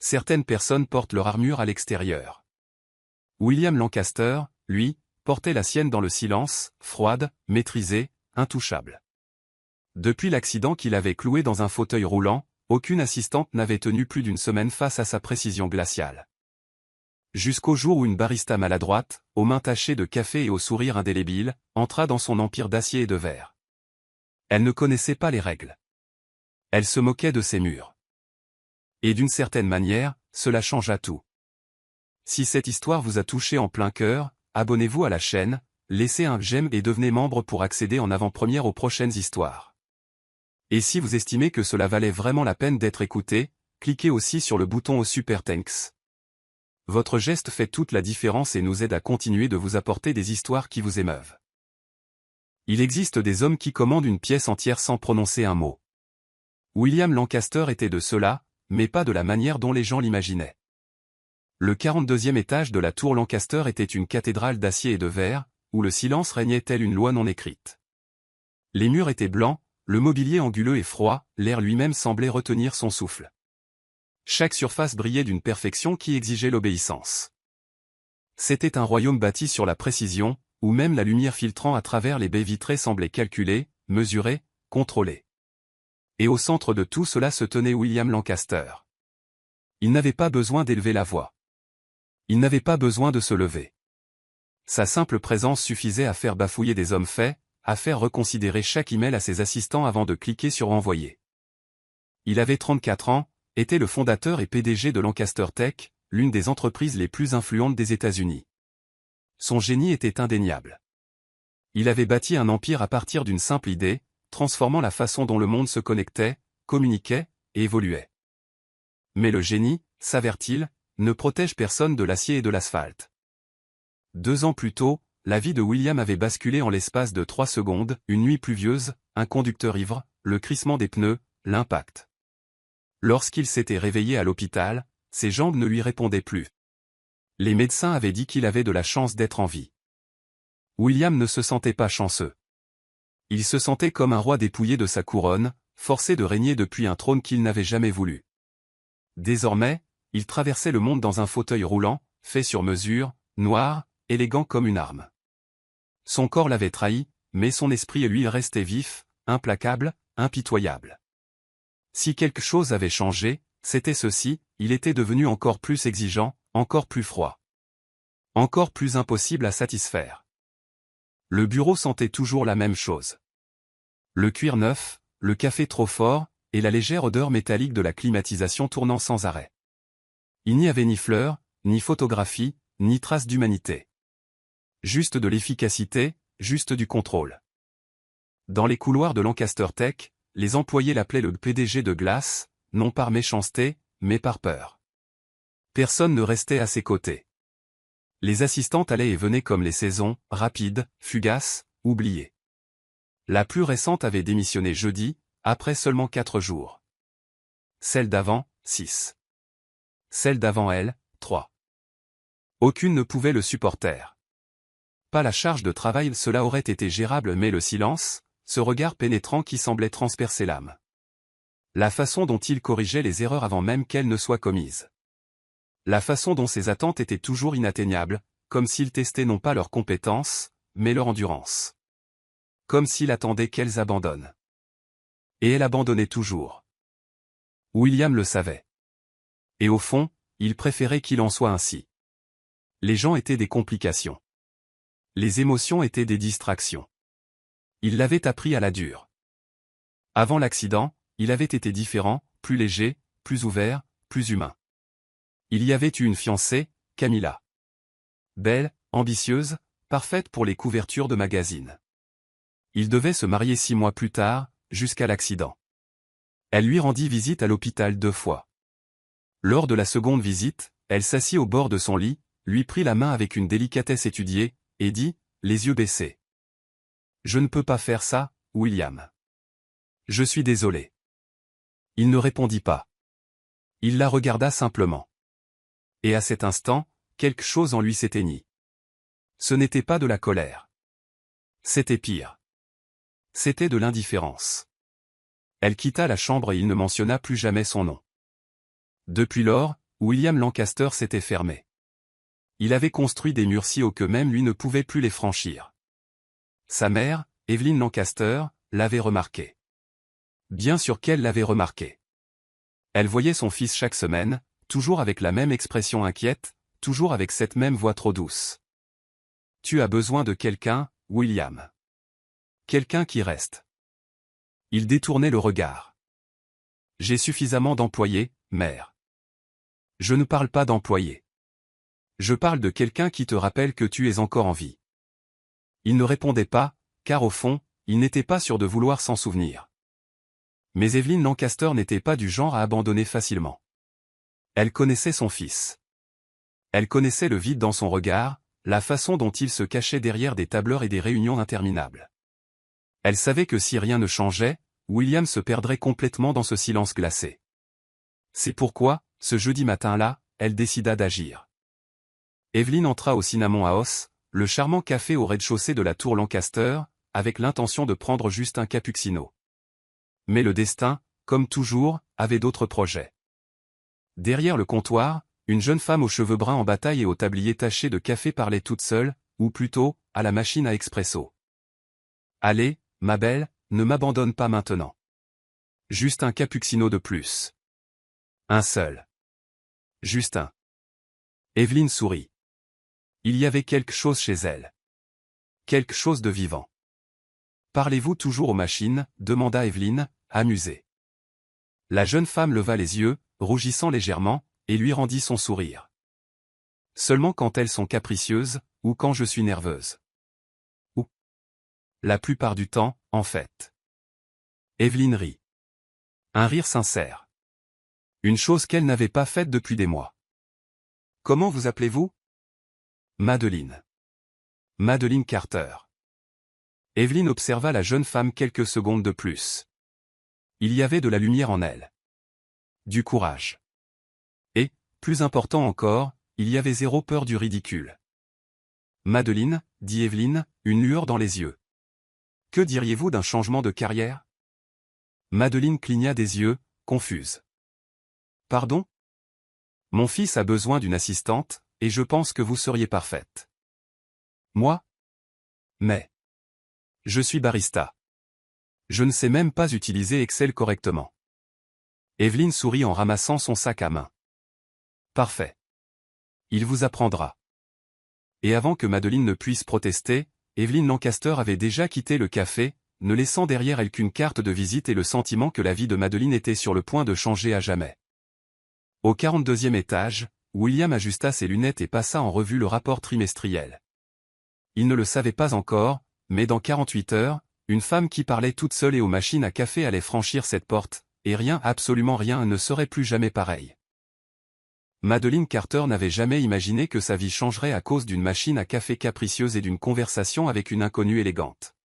Certaines personnes portent leur armure à l'extérieur. William Lancaster, lui, portait la sienne dans le silence, froide, maîtrisée, intouchable. Depuis l'accident qu'il avait cloué dans un fauteuil roulant, aucune assistante n'avait tenu plus d'une semaine face à sa précision glaciale. Jusqu'au jour où une barista maladroite, aux mains tachées de café et au sourire indélébile, entra dans son empire d'acier et de verre. Elle ne connaissait pas les règles. Elle se moquait de ses murs. Et d'une certaine manière, cela changea tout. Si cette histoire vous a touché en plein cœur, abonnez-vous à la chaîne, laissez un j'aime et devenez membre pour accéder en avant-première aux prochaines histoires. Et si vous estimez que cela valait vraiment la peine d'être écouté, cliquez aussi sur le bouton au Super Thanks. Votre geste fait toute la différence et nous aide à continuer de vous apporter des histoires qui vous émeuvent. Il existe des hommes qui commandent une pièce entière sans prononcer un mot. William Lancaster était de ceux-là, mais pas de la manière dont les gens l'imaginaient. Le 42e étage de la tour Lancaster était une cathédrale d'acier et de verre, où le silence régnait telle une loi non écrite. Les murs étaient blancs, le mobilier anguleux et froid, l'air lui-même semblait retenir son souffle. Chaque surface brillait d'une perfection qui exigeait l'obéissance. C'était un royaume bâti sur la précision, où même la lumière filtrant à travers les baies vitrées semblait calculée, mesurée, contrôlée. Et au centre de tout cela se tenait William Lancaster. Il n'avait pas besoin d'élever la voix. Il n'avait pas besoin de se lever. Sa simple présence suffisait à faire bafouiller des hommes faits, à faire reconsidérer chaque email à ses assistants avant de cliquer sur envoyer. Il avait 34 ans, était le fondateur et PDG de Lancaster Tech, l'une des entreprises les plus influentes des États-Unis. Son génie était indéniable. Il avait bâti un empire à partir d'une simple idée, transformant la façon dont le monde se connectait, communiquait et évoluait. Mais le génie, s'avère-t-il, ne protège personne de l'acier et de l'asphalte. 2 ans plus tôt, la vie de William avait basculé en l'espace de 3 secondes, une nuit pluvieuse, un conducteur ivre, le crissement des pneus, l'impact. Lorsqu'il s'était réveillé à l'hôpital, ses jambes ne lui répondaient plus. Les médecins avaient dit qu'il avait de la chance d'être en vie. William ne se sentait pas chanceux. Il se sentait comme un roi dépouillé de sa couronne, forcé de régner depuis un trône qu'il n'avait jamais voulu. Désormais, il traversait le monde dans un fauteuil roulant, fait sur mesure, noir, élégant comme une arme. Son corps l'avait trahi, mais son esprit et lui restaient vifs, implacables, impitoyables. Si quelque chose avait changé, c'était ceci, il était devenu encore plus exigeant, encore plus froid. Encore plus impossible à satisfaire. Le bureau sentait toujours la même chose. Le cuir neuf, le café trop fort, et la légère odeur métallique de la climatisation tournant sans arrêt. Il n'y avait ni fleurs, ni photographie, ni trace d'humanité. Juste de l'efficacité, juste du contrôle. Dans les couloirs de Lancaster Tech, les employés l'appelaient le PDG de glace, non par méchanceté, mais par peur. Personne ne restait à ses côtés. Les assistantes allaient et venaient comme les saisons, rapides, fugaces, oubliées. La plus récente avait démissionné jeudi, après seulement 4 jours. Celle d'avant, 6. Celle d'avant elle, 3. Aucune ne pouvait le supporter. Pas la charge de travail, cela aurait été gérable, mais le silence, ce regard pénétrant qui semblait transpercer l'âme. La façon dont il corrigeait les erreurs avant même qu'elles ne soient commises. La façon dont ses attentes étaient toujours inatteignables, comme s'il testait non pas leurs compétences, mais leur endurance. Comme s'il attendait qu'elles abandonnent. Et elle abandonnait toujours. William le savait. Et au fond, il préférait qu'il en soit ainsi. Les gens étaient des complications. Les émotions étaient des distractions. Il l'avait appris à la dure. Avant l'accident, il avait été différent, plus léger, plus ouvert, plus humain. Il y avait eu une fiancée, Camilla. Belle, ambitieuse, parfaite pour les couvertures de magazines. Il devait se marier 6 mois plus tard, jusqu'à l'accident. Elle lui rendit visite à l'hôpital 2 fois. Lors de la seconde visite, elle s'assit au bord de son lit, lui prit la main avec une délicatesse étudiée, et dit, les yeux baissés. « Je ne peux pas faire ça, William. Je suis désolé. » Il ne répondit pas. Il la regarda simplement. Et à cet instant, quelque chose en lui s'éteignit. Ce n'était pas de la colère. C'était pire. C'était de l'indifférence. Elle quitta la chambre et il ne mentionna plus jamais son nom. Depuis lors, William Lancaster s'était fermé. Il avait construit des murs si hauts que même lui ne pouvait plus les franchir. Sa mère, Evelyn Lancaster, l'avait remarqué. Bien sûr qu'elle l'avait remarqué. Elle voyait son fils chaque semaine, toujours avec la même expression inquiète, toujours avec cette même voix trop douce. « Tu as besoin de quelqu'un, William. Quelqu'un qui reste. » Il détournait le regard. « J'ai suffisamment d'employés, mère. » « Je ne parle pas d'employés. Je parle de quelqu'un qui te rappelle que tu es encore en vie. » Il ne répondait pas, car au fond, il n'était pas sûr de vouloir s'en souvenir. Mais Evelyn Lancaster n'était pas du genre à abandonner facilement. Elle connaissait son fils. Elle connaissait le vide dans son regard, la façon dont il se cachait derrière des tableurs et des réunions interminables. Elle savait que si rien ne changeait, William se perdrait complètement dans ce silence glacé. C'est pourquoi, ce jeudi matin-là, elle décida d'agir. Evelyn entra au Cinnamon House, le charmant café au rez-de-chaussée de la tour Lancaster, avec l'intention de prendre juste un cappuccino. Mais le destin, comme toujours, avait d'autres projets. Derrière le comptoir, une jeune femme aux cheveux bruns en bataille et au tablier taché de café parlait toute seule, ou plutôt, à la machine à expresso. « Allez, ma belle, ne m'abandonne pas maintenant. Juste un cappuccino de plus. Un seul. Juste un. » Evelyn sourit. Il y avait quelque chose chez elle. Quelque chose de vivant. « Parlez-vous toujours aux machines ?» demanda Evelyn, amusée. La jeune femme leva les yeux, rougissant légèrement, et lui rendit son sourire. « Seulement quand elles sont capricieuses, ou quand je suis nerveuse. Ou la plupart du temps, en fait. » Evelyn rit. Un rire sincère. Une chose qu'elle n'avait pas faite depuis des mois. « Comment vous appelez-vous ? » Madeleine. Madeleine Carter. Evelyn observa la jeune femme quelques secondes de plus. Il y avait de la lumière en elle. Du courage. Et, plus important encore, il y avait zéro peur du ridicule. « Madeleine, » dit Evelyn, une lueur dans les yeux. « Que diriez-vous d'un changement de carrière ?» Madeleine cligna des yeux, confuse. « Pardon ? Mon fils a besoin d'une assistante, et je pense que vous seriez parfaite. » Moi ? Mais. Je suis barista. Je ne sais même pas utiliser Excel correctement. Evelyn sourit en ramassant son sac à main. Parfait. Il vous apprendra. Et avant que Madeleine ne puisse protester, Evelyn Lancaster avait déjà quitté le café, ne laissant derrière elle qu'une carte de visite et le sentiment que la vie de Madeleine était sur le point de changer à jamais. Au 42e étage, William ajusta ses lunettes et passa en revue le rapport trimestriel. Il ne le savait pas encore, mais dans 48 heures, une femme qui parlait toute seule et aux machines à café allait franchir cette porte, et rien, absolument rien ne serait plus jamais pareil. Madeleine Carter n'avait jamais imaginé que sa vie changerait à cause d'une machine à café capricieuse et d'une conversation avec une inconnue élégante.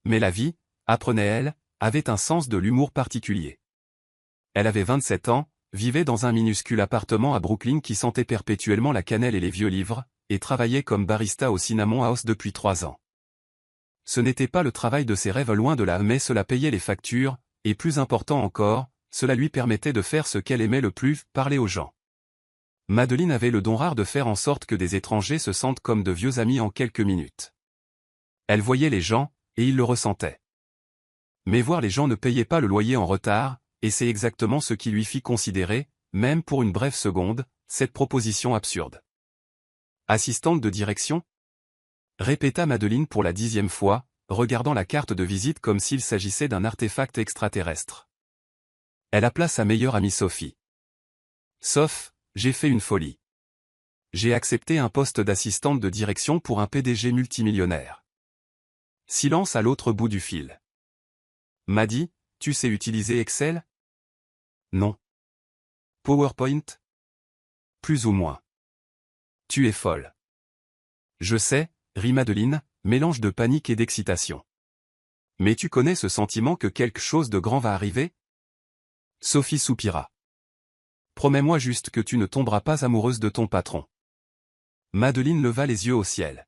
Mais la vie, apprenait-elle, avait un sens de l'humour particulier. Elle avait 27 ans, vivait dans un minuscule appartement à Brooklyn qui sentait perpétuellement la cannelle et les vieux livres, et travaillait comme barista au Cinnamon House depuis 3 ans. Ce n'était pas le travail de ses rêves loin de là, mais cela payait les factures, et plus important encore, cela lui permettait de faire ce qu'elle aimait le plus, parler aux gens. Madeleine avait le don rare de faire en sorte que des étrangers se sentent comme de vieux amis en quelques minutes. Elle voyait les gens, et ils le ressentaient. Mais voir les gens ne payait pas le loyer en retard, et c'est exactement ce qui lui fit considérer, même pour une brève seconde, cette proposition absurde. Assistante de direction ? Répéta Madeleine pour la 10e fois, regardant la carte de visite comme s'il s'agissait d'un artefact extraterrestre. Elle appela sa meilleure amie Sophie. Sauf, j'ai fait une folie. J'ai accepté un poste d'assistante de direction pour un PDG multimillionnaire. Silence à l'autre bout du fil. Maddy, tu sais utiliser Excel ? Non. PowerPoint ? Plus ou moins. Tu es folle. Je sais, rit Madeleine, mélange de panique et d'excitation. Mais tu connais ce sentiment que quelque chose de grand va arriver ? Sophie soupira. Promets-moi juste que tu ne tomberas pas amoureuse de ton patron. Madeleine leva les yeux au ciel.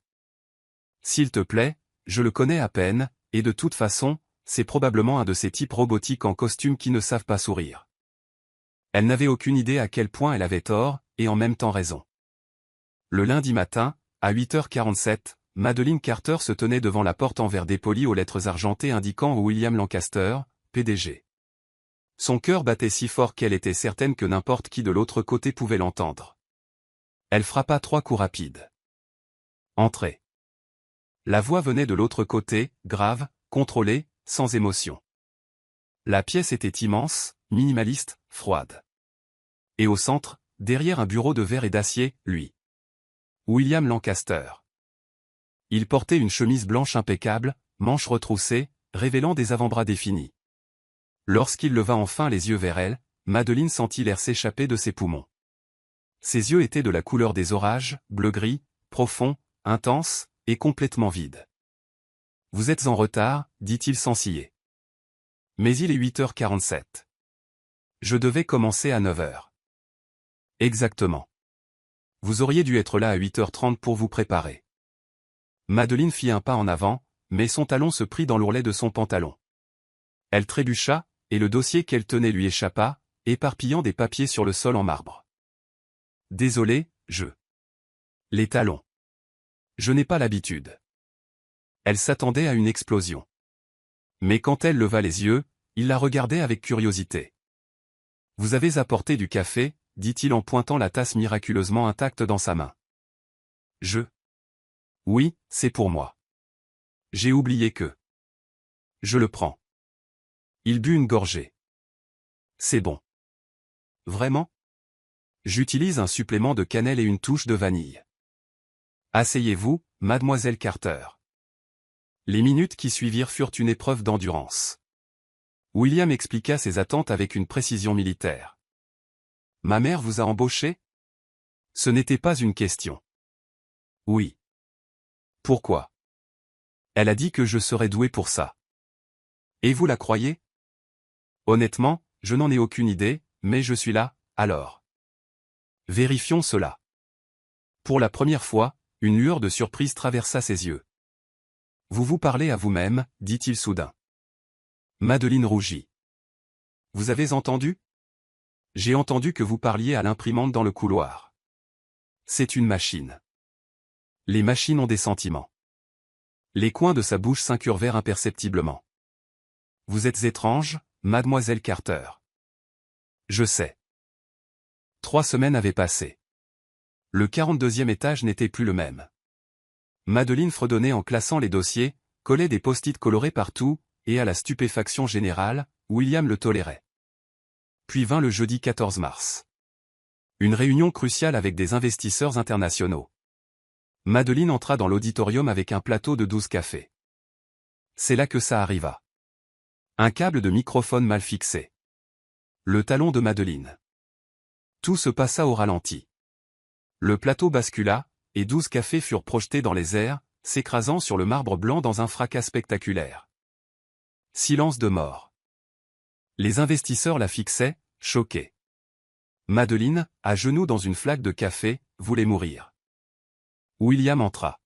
S'il te plaît, je le connais à peine, et de toute façon, c'est probablement un de ces types robotiques en costume qui ne savent pas sourire. Elle n'avait aucune idée à quel point elle avait tort, et en même temps raison. Le lundi matin, à 8h47, Madeleine Carter se tenait devant la porte en verre dépoli aux lettres argentées indiquant William Lancaster, PDG. Son cœur battait si fort qu'elle était certaine que n'importe qui de l'autre côté pouvait l'entendre. Elle frappa 3 coups rapides. Entrez. La voix venait de l'autre côté, grave, contrôlée, sans émotion. La pièce était immense, minimaliste, froide. Et au centre, derrière un bureau de verre et d'acier, lui. William Lancaster. Il portait une chemise blanche impeccable, manches retroussées, révélant des avant-bras définis. Lorsqu'il leva enfin les yeux vers elle, Madeleine sentit l'air s'échapper de ses poumons. Ses yeux étaient de la couleur des orages, bleu-gris, profonds, intenses, et complètement vides. « Vous êtes en retard, dit-il sans ciller. Mais il est 8h47. Je devais commencer à 9h. Exactement. Vous auriez dû être là à 8h30 pour vous préparer. Madeleine fit un pas en avant, mais son talon se prit dans l'ourlet de son pantalon. Elle trébucha, et le dossier qu'elle tenait lui échappa, éparpillant des papiers sur le sol en marbre. Désolé, Les talons. Je n'ai pas l'habitude. Elle s'attendait à une explosion. Mais quand elle leva les yeux, il la regardait avec curiosité. Vous avez apporté du café, dit-il en pointant la tasse miraculeusement intacte dans sa main. Oui, c'est pour moi. J'ai oublié que. Je le prends. Il but une gorgée. C'est bon. Vraiment? J'utilise un supplément de cannelle et une touche de vanille. Asseyez-vous, mademoiselle Carter. Les minutes qui suivirent furent une épreuve d'endurance. William expliqua ses attentes avec une précision militaire. Ma mère vous a embauché? Ce n'était pas une question. Oui. Pourquoi? Elle a dit que je serais doué pour ça. Et vous la croyez? Honnêtement, je n'en ai aucune idée, mais je suis là, alors. Vérifions cela. Pour la première fois, une lueur de surprise traversa ses yeux. Vous vous parlez à vous-même, dit-il soudain. Madeleine rougit. Vous avez entendu? J'ai entendu que vous parliez à l'imprimante dans le couloir. C'est une machine. Les machines ont des sentiments. Les coins de sa bouche s'incurvèrent imperceptiblement. Vous êtes étrange, mademoiselle Carter. Je sais. 3 semaines avaient passé. Le 42e étage n'était plus le même. Madeleine fredonnait en classant les dossiers, collait des post-it colorés partout, et à la stupéfaction générale, William le tolérait. Puis vint le jeudi 14 mars. Une réunion cruciale avec des investisseurs internationaux. Madeleine entra dans l'auditorium avec un plateau de 12 cafés. C'est là que ça arriva. Un câble de microphone mal fixé. Le talon de Madeleine. Tout se passa au ralenti. Le plateau bascula, et 12 cafés furent projetés dans les airs, s'écrasant sur le marbre blanc dans un fracas spectaculaire. Silence de mort. Les investisseurs la fixaient, choqués. Madeleine, à genoux dans une flaque de café, voulait mourir. William entra.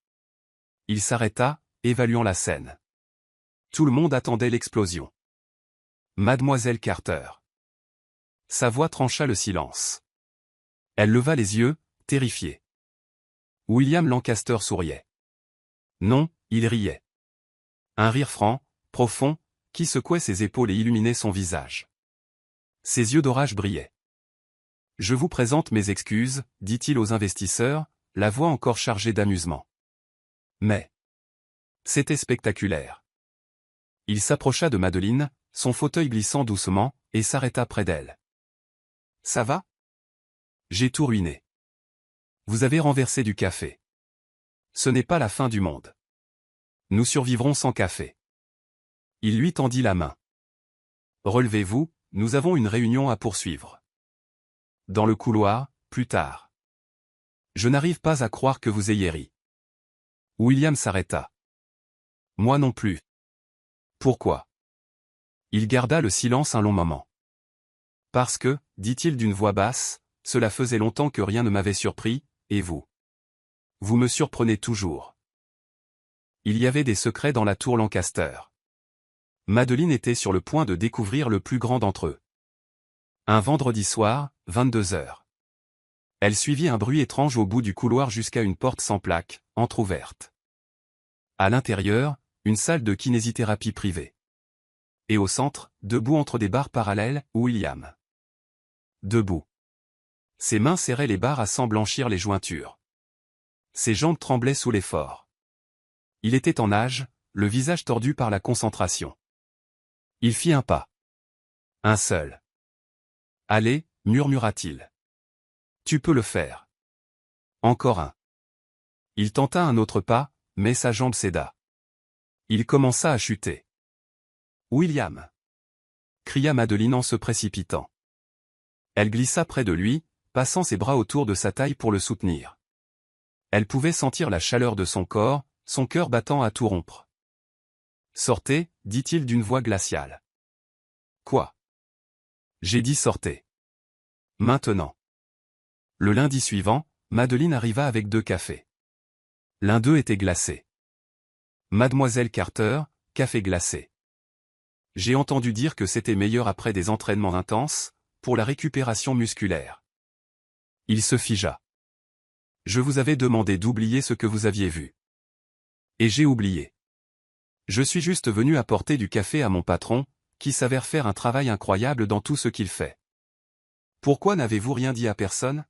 Il s'arrêta, évaluant la scène. Tout le monde attendait l'explosion. Mademoiselle Carter. Sa voix trancha le silence. Elle leva les yeux, terrifiée. William Lancaster souriait. Non, il riait. Un rire franc, profond, qui secouait ses épaules et illuminait son visage. Ses yeux d'orage brillaient. Je vous présente mes excuses, dit-il aux investisseurs, la voix encore chargée d'amusement. Mais c'était spectaculaire. Il s'approcha de Madeleine, son fauteuil glissant doucement, et s'arrêta près d'elle. Ça va? J'ai tout ruiné. Vous avez renversé du café. Ce n'est pas la fin du monde. Nous survivrons sans café. Il lui tendit la main. Relevez-vous, nous avons une réunion à poursuivre. Dans le couloir, plus tard. Je n'arrive pas à croire que vous ayez ri. William s'arrêta. Moi non plus. Pourquoi? Il garda le silence un long moment. Parce que, dit-il d'une voix basse, cela faisait longtemps que rien ne m'avait surpris, et vous? Vous me surprenez toujours. Il y avait des secrets dans la tour Lancaster. Madeleine était sur le point de découvrir le plus grand d'entre eux. Un vendredi soir, 22 heures. Elle suivit un bruit étrange au bout du couloir jusqu'à une porte sans plaque, entr'ouverte. À l'intérieur, une salle de kinésithérapie privée. Et au centre, debout entre des barres parallèles, William. Debout. Ses mains serraient les barres à sans blanchir les jointures. Ses jambes tremblaient sous l'effort. Il était en nage, le visage tordu par la concentration. Il fit un pas. Un seul. Allez, murmura-t-il. Tu peux le faire. Encore un. Il tenta un autre pas, mais sa jambe céda. Il commença à chuter. William! Cria Madeleine en se précipitant. Elle glissa près de lui, passant ses bras autour de sa taille pour le soutenir. Elle pouvait sentir la chaleur de son corps, son cœur battant à tout rompre. Sortez, dit-il d'une voix glaciale. Quoi? J'ai dit sortez. Maintenant. Le lundi suivant, Madeleine arriva avec 2 cafés. L'un d'eux était glacé. Mademoiselle Carter, café glacé. J'ai entendu dire que c'était meilleur après des entraînements intenses, pour la récupération musculaire. Il se figea. Je vous avais demandé d'oublier ce que vous aviez vu. Et j'ai oublié. Je suis juste venu apporter du café à mon patron, qui s'avère faire un travail incroyable dans tout ce qu'il fait. Pourquoi n'avez-vous rien dit à personne?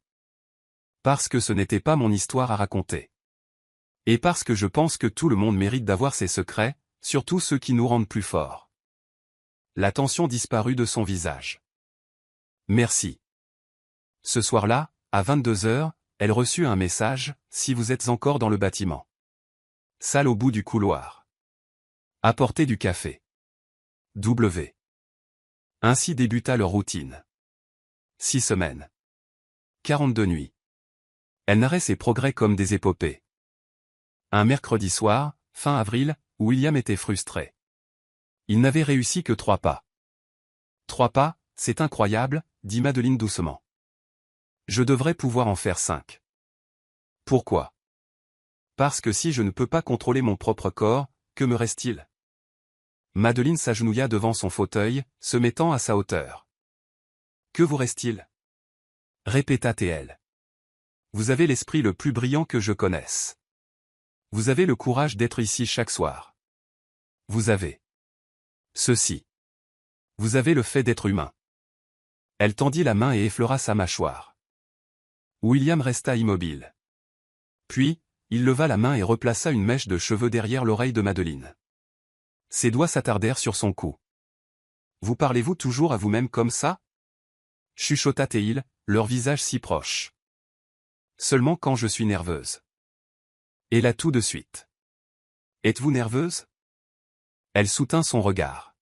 Parce que ce n'était pas mon histoire à raconter. Et parce que je pense que tout le monde mérite d'avoir ses secrets, surtout ceux qui nous rendent plus forts. La tension disparut de son visage. Merci. Ce soir-là, à 22 heures, elle reçut un message, si vous êtes encore dans le bâtiment. Salle au bout du couloir. Apportez du café. W. Ainsi débuta leur routine. 6 semaines. 42 nuits. Elle narrait ses progrès comme des épopées. Un mercredi soir, fin avril, William était frustré. Il n'avait réussi que 3 pas. 3 pas, c'est incroyable, dit Madeleine doucement. Je devrais pouvoir en faire 5. Pourquoi? Parce que si je ne peux pas contrôler mon propre corps, que me reste-t-il? Madeleine s'agenouilla devant son fauteuil, se mettant à sa hauteur. Que vous reste-t-il? Répéta-t-elle. Vous avez l'esprit le plus brillant que je connaisse. Vous avez le courage d'être ici chaque soir. Vous avez ceci. Vous avez le fait d'être humain. Elle tendit la main et effleura sa mâchoire. William resta immobile. Puis, il leva la main et replaça une mèche de cheveux derrière l'oreille de Madeleine. Ses doigts s'attardèrent sur son cou. Vous parlez-vous toujours à vous-même comme ça? Chuchota-t-il, leur visage si proche. Seulement quand je suis nerveuse. Et là tout de suite. Êtes-vous nerveuse? Elle soutint son regard.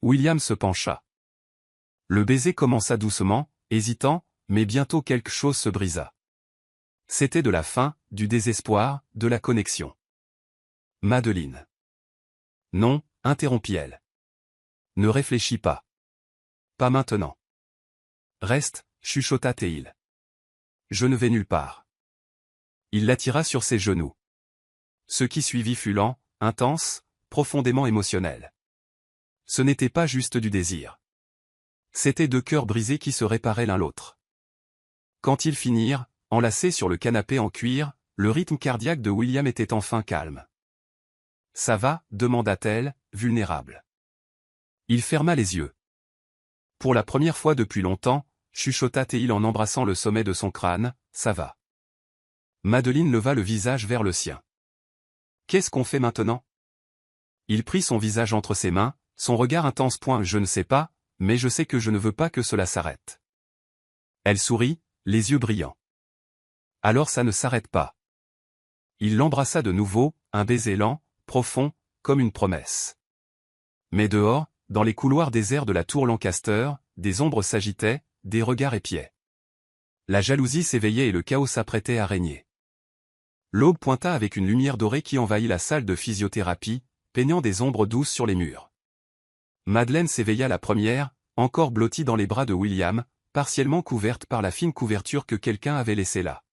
William se pencha. Le baiser commença doucement, hésitant, mais bientôt quelque chose se brisa. C'était de la faim, du désespoir, de la connexion. Madeleine. Non, interrompit-elle. Ne réfléchis pas. Pas maintenant. Reste, chuchota-t-il. Je ne vais nulle part. Il l'attira sur ses genoux. Ce qui suivit fut lent, intense, profondément émotionnel. Ce n'était pas juste du désir. C'étaient 2 cœurs brisés qui se réparaient l'un l'autre. Quand ils finirent, enlacés sur le canapé en cuir, le rythme cardiaque de William était enfin calme. Ça va? Demanda-t-elle, vulnérable. Il ferma les yeux. Pour la première fois depuis longtemps, chuchota-t-il en embrassant le sommet de son crâne, ça va. Madeleine leva le visage vers le sien. Qu'est-ce qu'on fait maintenant? Il prit son visage entre ses mains, son regard intense. Je ne sais pas, mais je sais que je ne veux pas que cela s'arrête. Elle sourit, les yeux brillants. Alors ça ne s'arrête pas. Il l'embrassa de nouveau, un baiser lent, profond, comme une promesse. Mais dehors, dans les couloirs déserts de la tour Lancaster, des ombres s'agitaient, des regards épiaient. La jalousie s'éveillait et le chaos s'apprêtait à régner. L'aube pointa avec une lumière dorée qui envahit la salle de physiothérapie, peignant des ombres douces sur les murs. Madeleine s'éveilla la première, encore blottie dans les bras de William, partiellement couverte par la fine couverture que quelqu'un avait laissée là.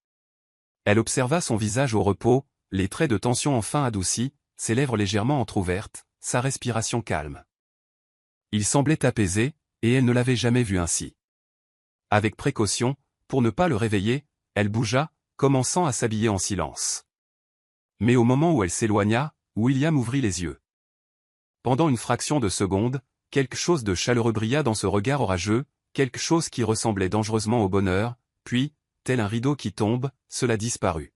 Elle observa son visage au repos, les traits de tension enfin adoucis, ses lèvres légèrement entr'ouvertes, sa respiration calme. Il semblait apaisé, et elle ne l'avait jamais vu ainsi. Avec précaution, pour ne pas le réveiller, elle bougea, commençant à s'habiller en silence. Mais au moment où elle s'éloigna, William ouvrit les yeux. Pendant une fraction de seconde, quelque chose de chaleureux brilla dans ce regard orageux, quelque chose qui ressemblait dangereusement au bonheur, puis, tel un rideau qui tombe, cela disparut.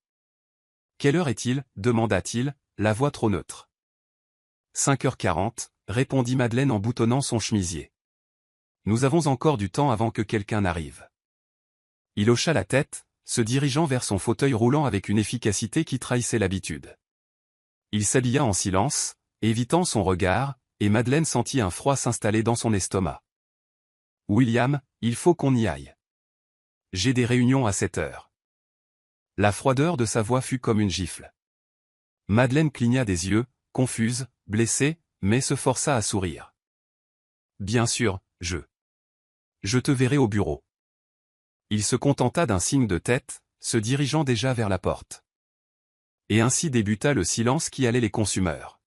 « Quelle heure est-il » demanda-t-il, la voix trop neutre. « 5h40, répondit Madeleine en boutonnant son chemisier. Nous avons encore du temps avant que quelqu'un n'arrive. Il hocha la tête, se dirigeant vers son fauteuil roulant avec une efficacité qui trahissait l'habitude. Il s'habilla en silence, évitant son regard, et Madeleine sentit un froid s'installer dans son estomac. « William, il faut qu'on y aille. J'ai des réunions à 7 heures. » La froideur de sa voix fut comme une gifle. Madeleine cligna des yeux, confuse, blessée, mais se força à sourire. « Bien sûr, je te verrai au bureau. » Il se contenta d'un signe de tête, se dirigeant déjà vers la porte. Et ainsi débuta le silence qui allait les consumeurs.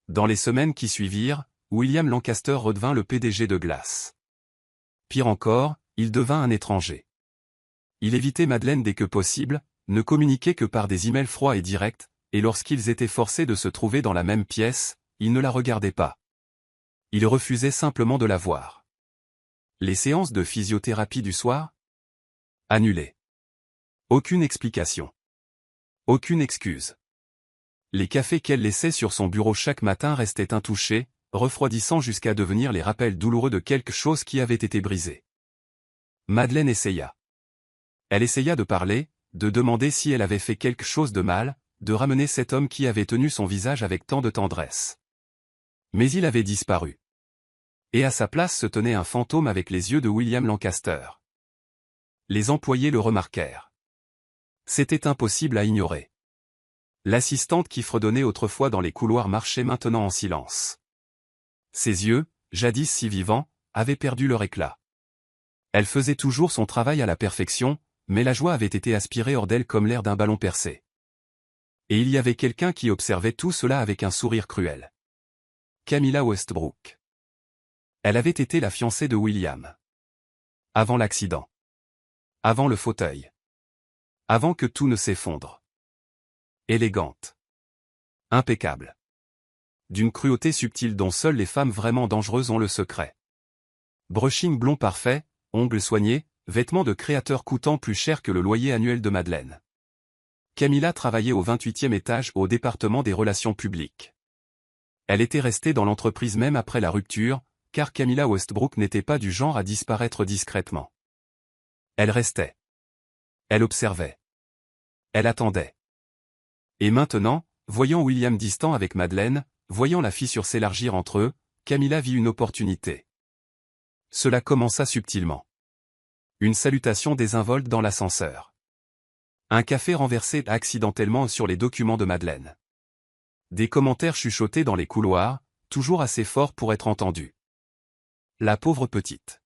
Dans les semaines qui suivirent, William Lancaster redevint le PDG de Glace. Pire encore, il devint un étranger. Il évitait Madeleine dès que possible, ne communiquait que par des emails froids et directs, et lorsqu'ils étaient forcés de se trouver dans la même pièce, il ne la regardait pas. Il refusait simplement de la voir. Les séances de physiothérapie du soir? Annulées. Aucune explication. Aucune excuse. Les cafés qu'elle laissait sur son bureau chaque matin restaient intouchés, refroidissant jusqu'à devenir les rappels douloureux de quelque chose qui avait été brisé. Madeleine essaya. Elle essaya de parler, de demander si elle avait fait quelque chose de mal, de ramener cet homme qui avait tenu son visage avec tant de tendresse. Mais il avait disparu. Et à sa place se tenait un fantôme avec les yeux de William Lancaster. Les employés le remarquèrent. C'était impossible à ignorer. L'assistante qui fredonnait autrefois dans les couloirs marchait maintenant en silence. Ses yeux, jadis si vivants, avaient perdu leur éclat. Elle faisait toujours son travail à la perfection, mais la joie avait été aspirée hors d'elle comme l'air d'un ballon percé. Et il y avait quelqu'un qui observait tout cela avec un sourire cruel. Camilla Westbrook. Elle avait été la fiancée de William. Avant l'accident. Avant le fauteuil. Avant que tout ne s'effondre. Élégante. Impeccable. D'une cruauté subtile dont seules les femmes vraiment dangereuses ont le secret. Brushing blond parfait, ongles soignés, vêtements de créateur coûtant plus cher que le loyer annuel de Madeleine. Camilla travaillait au 28e étage au département des relations publiques. Elle était restée dans l'entreprise même après la rupture, car Camilla Westbrook n'était pas du genre à disparaître discrètement. Elle restait. Elle observait. Elle attendait. Et maintenant, voyant William distant avec Madeleine, voyant la fissure s'élargir entre eux, Camilla vit une opportunité. Cela commença subtilement. Une salutation désinvolte dans l'ascenseur. Un café renversé accidentellement sur les documents de Madeleine. Des commentaires chuchotés dans les couloirs, toujours assez forts pour être entendus. La pauvre petite.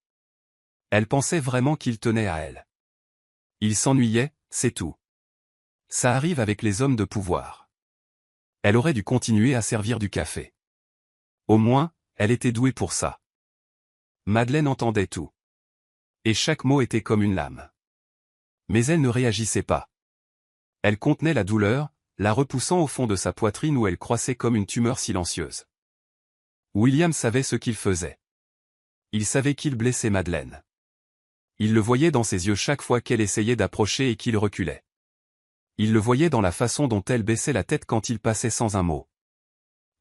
Elle pensait vraiment qu'il tenait à elle. Il s'ennuyait, c'est tout. Ça arrive avec les hommes de pouvoir. Elle aurait dû continuer à servir du café. Au moins, elle était douée pour ça. Madeleine entendait tout. Et chaque mot était comme une lame. Mais elle ne réagissait pas. Elle contenait la douleur, la repoussant au fond de sa poitrine où elle croissait comme une tumeur silencieuse. William savait ce qu'il faisait. Il savait qu'il blessait Madeleine. Il le voyait dans ses yeux chaque fois qu'elle essayait d'approcher et qu'il reculait. Il le voyait dans la façon dont elle baissait la tête quand il passait sans un mot.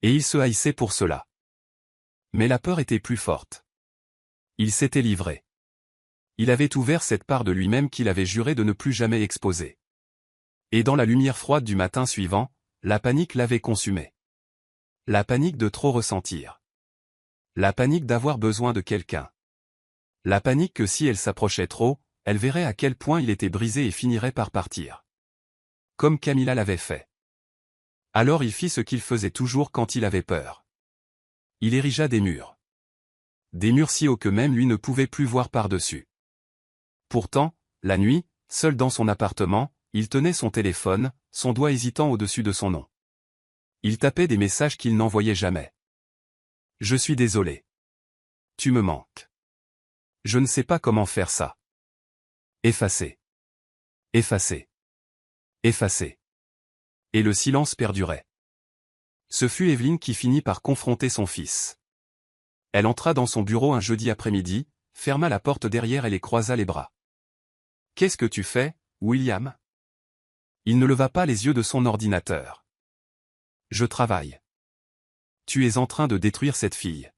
Et il se haïssait pour cela. Mais la peur était plus forte. Il s'était livré. Il avait ouvert cette part de lui-même qu'il avait juré de ne plus jamais exposer. Et dans la lumière froide du matin suivant, la panique l'avait consumé. La panique de trop ressentir. La panique d'avoir besoin de quelqu'un. La panique que si elle s'approchait trop, elle verrait à quel point il était brisé et finirait par partir. Comme Camilla l'avait fait. Alors il fit ce qu'il faisait toujours quand il avait peur. Il érigea des murs. Des murs si hauts que même lui ne pouvait plus voir par-dessus. Pourtant, la nuit, seul dans son appartement, il tenait son téléphone, son doigt hésitant au-dessus de son nom. Il tapait des messages qu'il n'envoyait jamais. « Je suis désolé. Tu me manques. Je ne sais pas comment faire ça. Effacer. Effacer. Effacer. Et le silence perdurait. Ce fut Evelyne qui finit par confronter son fils. Elle entra dans son bureau un jeudi après-midi, ferma la porte derrière elle et croisa les bras. « Qu'est-ce que tu fais, William ?» Il ne leva pas les yeux de son ordinateur. « Je travaille. »« Tu es en train de détruire cette fille. »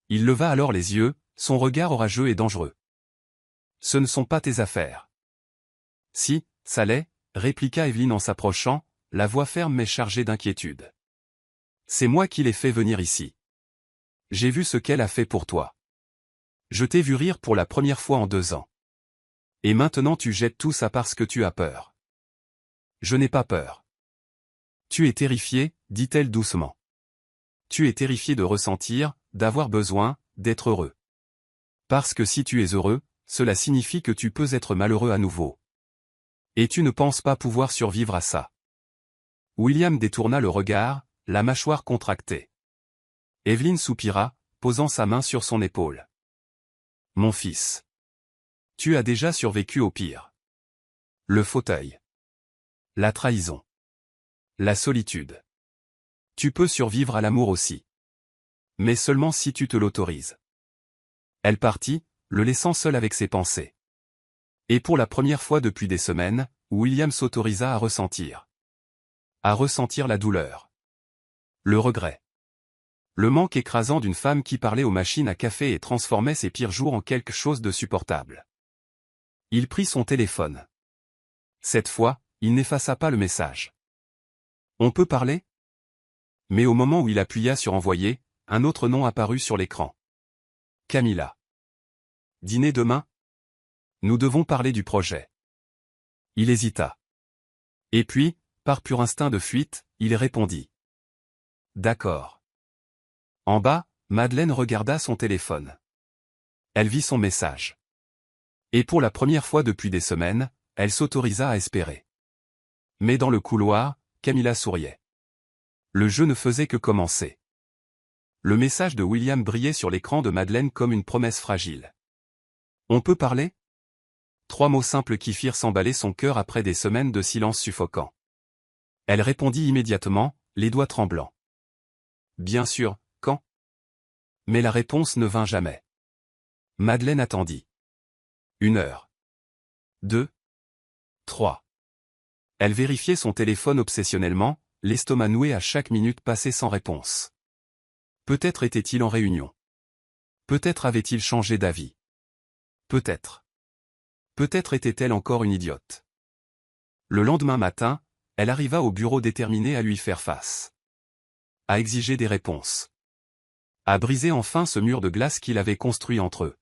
Il leva alors les yeux, son regard orageux et dangereux. « Ce ne sont pas tes affaires. »« Si, ça l'est, » répliqua Evelyne en s'approchant, la voix ferme mais chargée d'inquiétude. « C'est moi qui l'ai fait venir ici. J'ai vu ce qu'elle a fait pour toi. Je t'ai vu rire pour la première fois en 2 ans. Et maintenant tu jettes tout ça parce que tu as peur. » « Je n'ai pas peur. »« Tu es terrifié, dit-elle doucement. Tu es terrifié de ressentir, d'avoir besoin, d'être heureux. Parce que si tu es heureux, cela signifie que tu peux être malheureux à nouveau. Et tu ne penses pas pouvoir survivre à ça. » William détourna le regard, la mâchoire contractée. Evelyne soupira, posant sa main sur son épaule. « Mon fils. Tu as déjà survécu au pire. Le fauteuil. La trahison. La solitude. Tu peux survivre à l'amour aussi. Mais seulement si tu te l'autorises. » Elle partit, le laissant seul avec ses pensées. Et pour la première fois depuis des semaines, William s'autorisa à ressentir. À ressentir la douleur. Le regret. Le manque écrasant d'une femme qui parlait aux machines à café et transformait ses pires jours en quelque chose de supportable. Il prit son téléphone. Cette fois, il n'effaça pas le message. « On peut parler ?» Mais au moment où il appuya sur envoyer, un autre nom apparut sur l'écran. Camilla. « Dîner demain ? Nous devons parler du projet. » Il hésita. Et puis, par pur instinct de fuite, il répondit. « D'accord. » En bas, Madeleine regarda son téléphone. Elle vit son message. Et pour la première fois depuis des semaines, elle s'autorisa à espérer. Mais dans le couloir, Camilla souriait. Le jeu ne faisait que commencer. Le message de William brillait sur l'écran de Madeleine comme une promesse fragile. « On peut parler ?» 3 mots simples qui firent s'emballer son cœur après des semaines de silence suffocant. Elle répondit immédiatement, les doigts tremblants. « Bien sûr, quand ?» Mais la réponse ne vint jamais. Madeleine attendit. 1 heure. 2. 3. Elle vérifiait son téléphone obsessionnellement, l'estomac noué à chaque minute passée sans réponse. Peut-être était-il en réunion. Peut-être avait-il changé d'avis. Peut-être. Peut-être était-elle encore une idiote. Le lendemain matin, elle arriva au bureau déterminée à lui faire face. À exiger des réponses. À briser enfin ce mur de glace qu'il avait construit entre eux.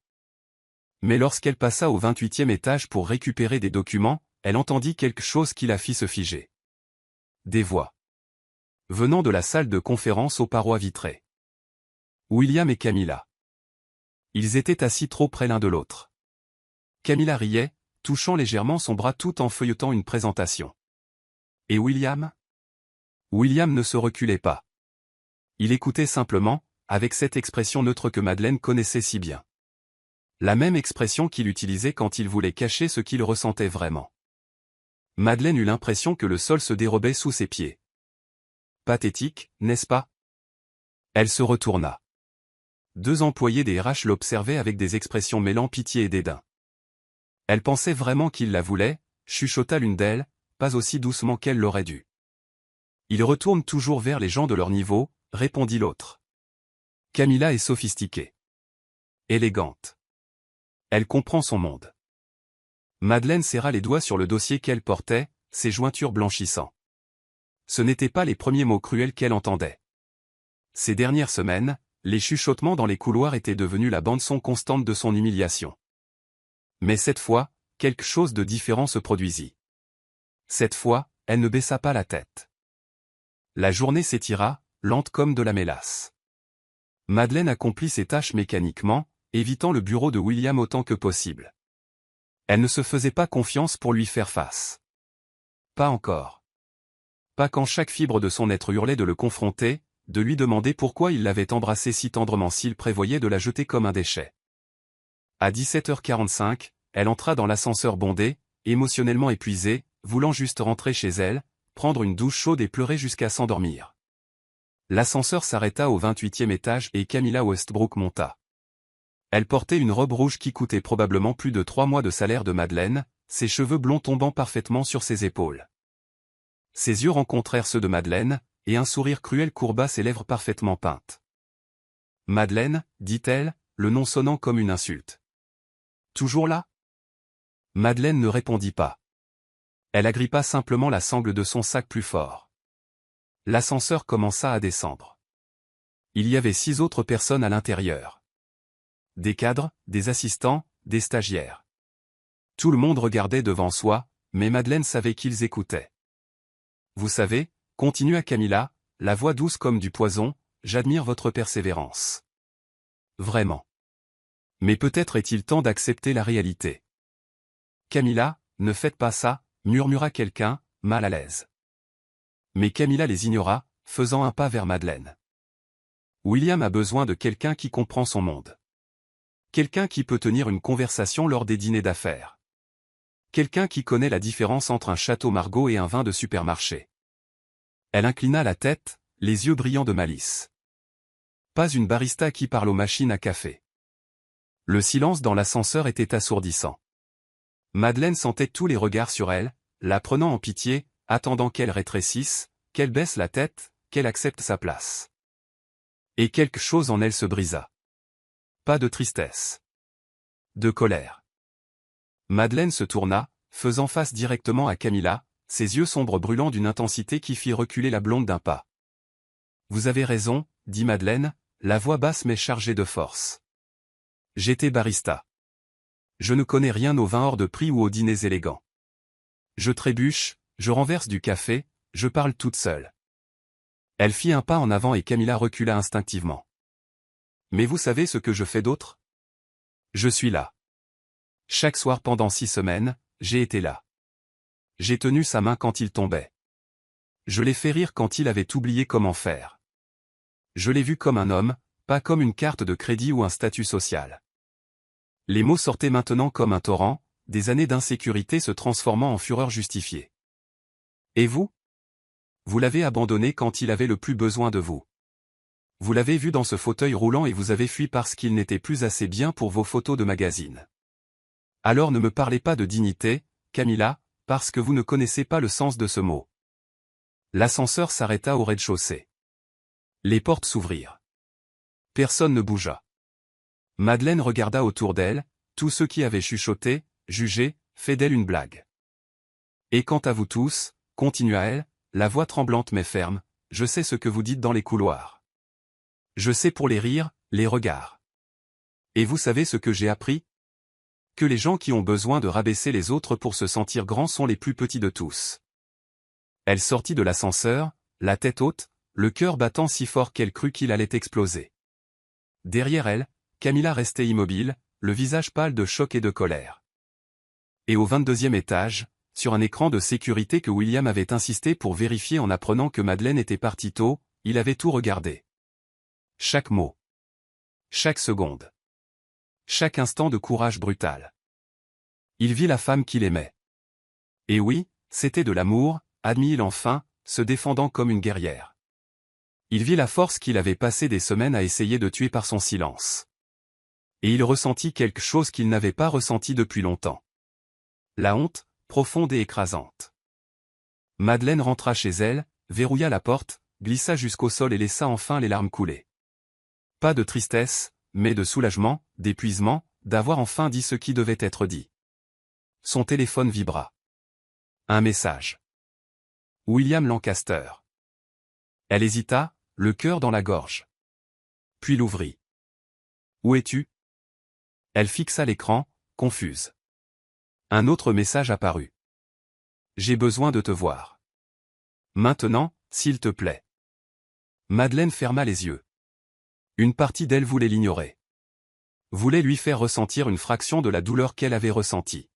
Mais lorsqu'elle passa au 28e étage pour récupérer des documents, elle entendit quelque chose qui la fit se figer. Des voix. Venant de la salle de conférence aux parois vitrées. William et Camilla. Ils étaient assis trop près l'un de l'autre. Camilla riait, touchant légèrement son bras tout en feuilletant une présentation. Et William ? William ne se reculait pas. Il écoutait simplement, avec cette expression neutre que Madeleine connaissait si bien. La même expression qu'il utilisait quand il voulait cacher ce qu'il ressentait vraiment. Madeleine eut l'impression que le sol se dérobait sous ses pieds. Pathétique, n'est-ce pas ? Elle se retourna. 2 employés des RH l'observaient avec des expressions mêlant pitié et dédain. Elle pensait vraiment qu'il la voulait, chuchota l'une d'elles, pas aussi doucement qu'elle l'aurait dû. Il retourne toujours vers les gens de leur niveau, répondit l'autre. Camilla est sophistiquée. Élégante. Elle comprend son monde. Madeleine serra les doigts sur le dossier qu'elle portait, ses jointures blanchissant. Ce n'étaient pas les premiers mots cruels qu'elle entendait. Ces dernières semaines, les chuchotements dans les couloirs étaient devenus la bande-son constante de son humiliation. Mais cette fois, quelque chose de différent se produisit. Cette fois, elle ne baissa pas la tête. La journée s'étira, lente comme de la mélasse. Madeleine accomplit ses tâches mécaniquement, évitant le bureau de William autant que possible. Elle ne se faisait pas confiance pour lui faire face. Pas encore. Pas quand chaque fibre de son être hurlait de le confronter, de lui demander pourquoi il l'avait embrassée si tendrement s'il prévoyait de la jeter comme un déchet. À 17h45, elle entra dans l'ascenseur bondé, émotionnellement épuisée, voulant juste rentrer chez elle, prendre une douche chaude et pleurer jusqu'à s'endormir. L'ascenseur s'arrêta au 28e étage et Camilla Westbrook monta. Elle portait une robe rouge qui coûtait probablement plus de 3 mois de salaire de Madeleine, ses cheveux blonds tombant parfaitement sur ses épaules. Ses yeux rencontrèrent ceux de Madeleine, et un sourire cruel courba ses lèvres parfaitement peintes. « Madeleine, dit-elle, le nom sonnant comme une insulte. Toujours là ?» Madeleine ne répondit pas. Elle agrippa simplement la sangle de son sac plus fort. L'ascenseur commença à descendre. Il y avait 6 autres personnes à l'intérieur. Des cadres, des assistants, des stagiaires. Tout le monde regardait devant soi, mais Madeleine savait qu'ils écoutaient. « Vous savez, continua Camilla, la voix douce comme du poison, j'admire votre persévérance. Vraiment. Mais peut-être est-il temps d'accepter la réalité. » Camilla, ne faites pas ça, murmura quelqu'un, mal à l'aise. Mais Camilla les ignora, faisant un pas vers Madeleine. William a besoin de quelqu'un qui comprend son monde. Quelqu'un qui peut tenir une conversation lors des dîners d'affaires. Quelqu'un qui connaît la différence entre un château Margaux et un vin de supermarché. Elle inclina la tête, les yeux brillants de malice. Pas une barista qui parle aux machines à café. Le silence dans l'ascenseur était assourdissant. Madeleine sentait tous les regards sur elle, la prenant en pitié, attendant qu'elle rétrécisse, qu'elle baisse la tête, qu'elle accepte sa place. Et quelque chose en elle se brisa. Pas de tristesse. De colère. Madeleine se tourna, faisant face directement à Camilla, ses yeux sombres brûlant d'une intensité qui fit reculer la blonde d'un pas. « Vous avez raison, » dit Madeleine, la voix basse mais chargée de force. « J'étais barista. Je ne connais rien aux vins hors de prix ou aux dîners élégants. Je trébuche, je renverse du café, je parle toute seule. » Elle fit un pas en avant et Camilla recula instinctivement. « Mais vous savez ce que je fais d'autre ? Je suis là. Chaque soir pendant 6 semaines, j'ai été là. J'ai tenu sa main quand il tombait. Je l'ai fait rire quand il avait oublié comment faire. Je l'ai vu comme un homme, pas comme une carte de crédit ou un statut social. » Les mots sortaient maintenant comme un torrent, des années d'insécurité se transformant en fureur justifiée. « Et vous ? Vous l'avez abandonné quand il avait le plus besoin de vous. Vous l'avez vu dans ce fauteuil roulant et vous avez fui parce qu'il n'était plus assez bien pour vos photos de magazine. Alors ne me parlez pas de dignité, Camilla, parce que vous ne connaissez pas le sens de ce mot. » L'ascenseur s'arrêta au rez-de-chaussée. Les portes s'ouvrirent. Personne ne bougea. Madeleine regarda autour d'elle, tous ceux qui avaient chuchoté, jugé, fait d'elle une blague. « Et quant à vous tous, » continua-elle, la voix tremblante mais ferme, « je sais ce que vous dites dans les couloirs. Je sais pour les rires, les regards. Et vous savez ce que j'ai appris ? Que les gens qui ont besoin de rabaisser les autres pour se sentir grands sont les plus petits de tous. » Elle sortit de l'ascenseur, la tête haute, le cœur battant si fort qu'elle crut qu'il allait exploser. Derrière elle, Camilla restait immobile, le visage pâle de choc et de colère. Et au 22e étage, sur un écran de sécurité que William avait insisté pour vérifier en apprenant que Madeleine était partie tôt, il avait tout regardé. Chaque mot. Chaque seconde. Chaque instant de courage brutal. Il vit la femme qu'il aimait. Et oui, c'était de l'amour, admit-il enfin, se défendant comme une guerrière. Il vit la force qu'il avait passé des semaines à essayer de tuer par son silence. Et il ressentit quelque chose qu'il n'avait pas ressenti depuis longtemps. La honte, profonde et écrasante. Madeleine rentra chez elle, verrouilla la porte, glissa jusqu'au sol et laissa enfin les larmes couler. Pas de tristesse, mais de soulagement, d'épuisement, d'avoir enfin dit ce qui devait être dit. Son téléphone vibra. Un message. William Lancaster. Elle hésita, le cœur dans la gorge. Puis l'ouvrit. « Où es-tu ? » Elle fixa l'écran, confuse. Un autre message apparut. « J'ai besoin de te voir. Maintenant, s'il te plaît. » Madeleine ferma les yeux. Une partie d'elle voulait l'ignorer. Voulait lui faire ressentir une fraction de la douleur qu'elle avait ressentie.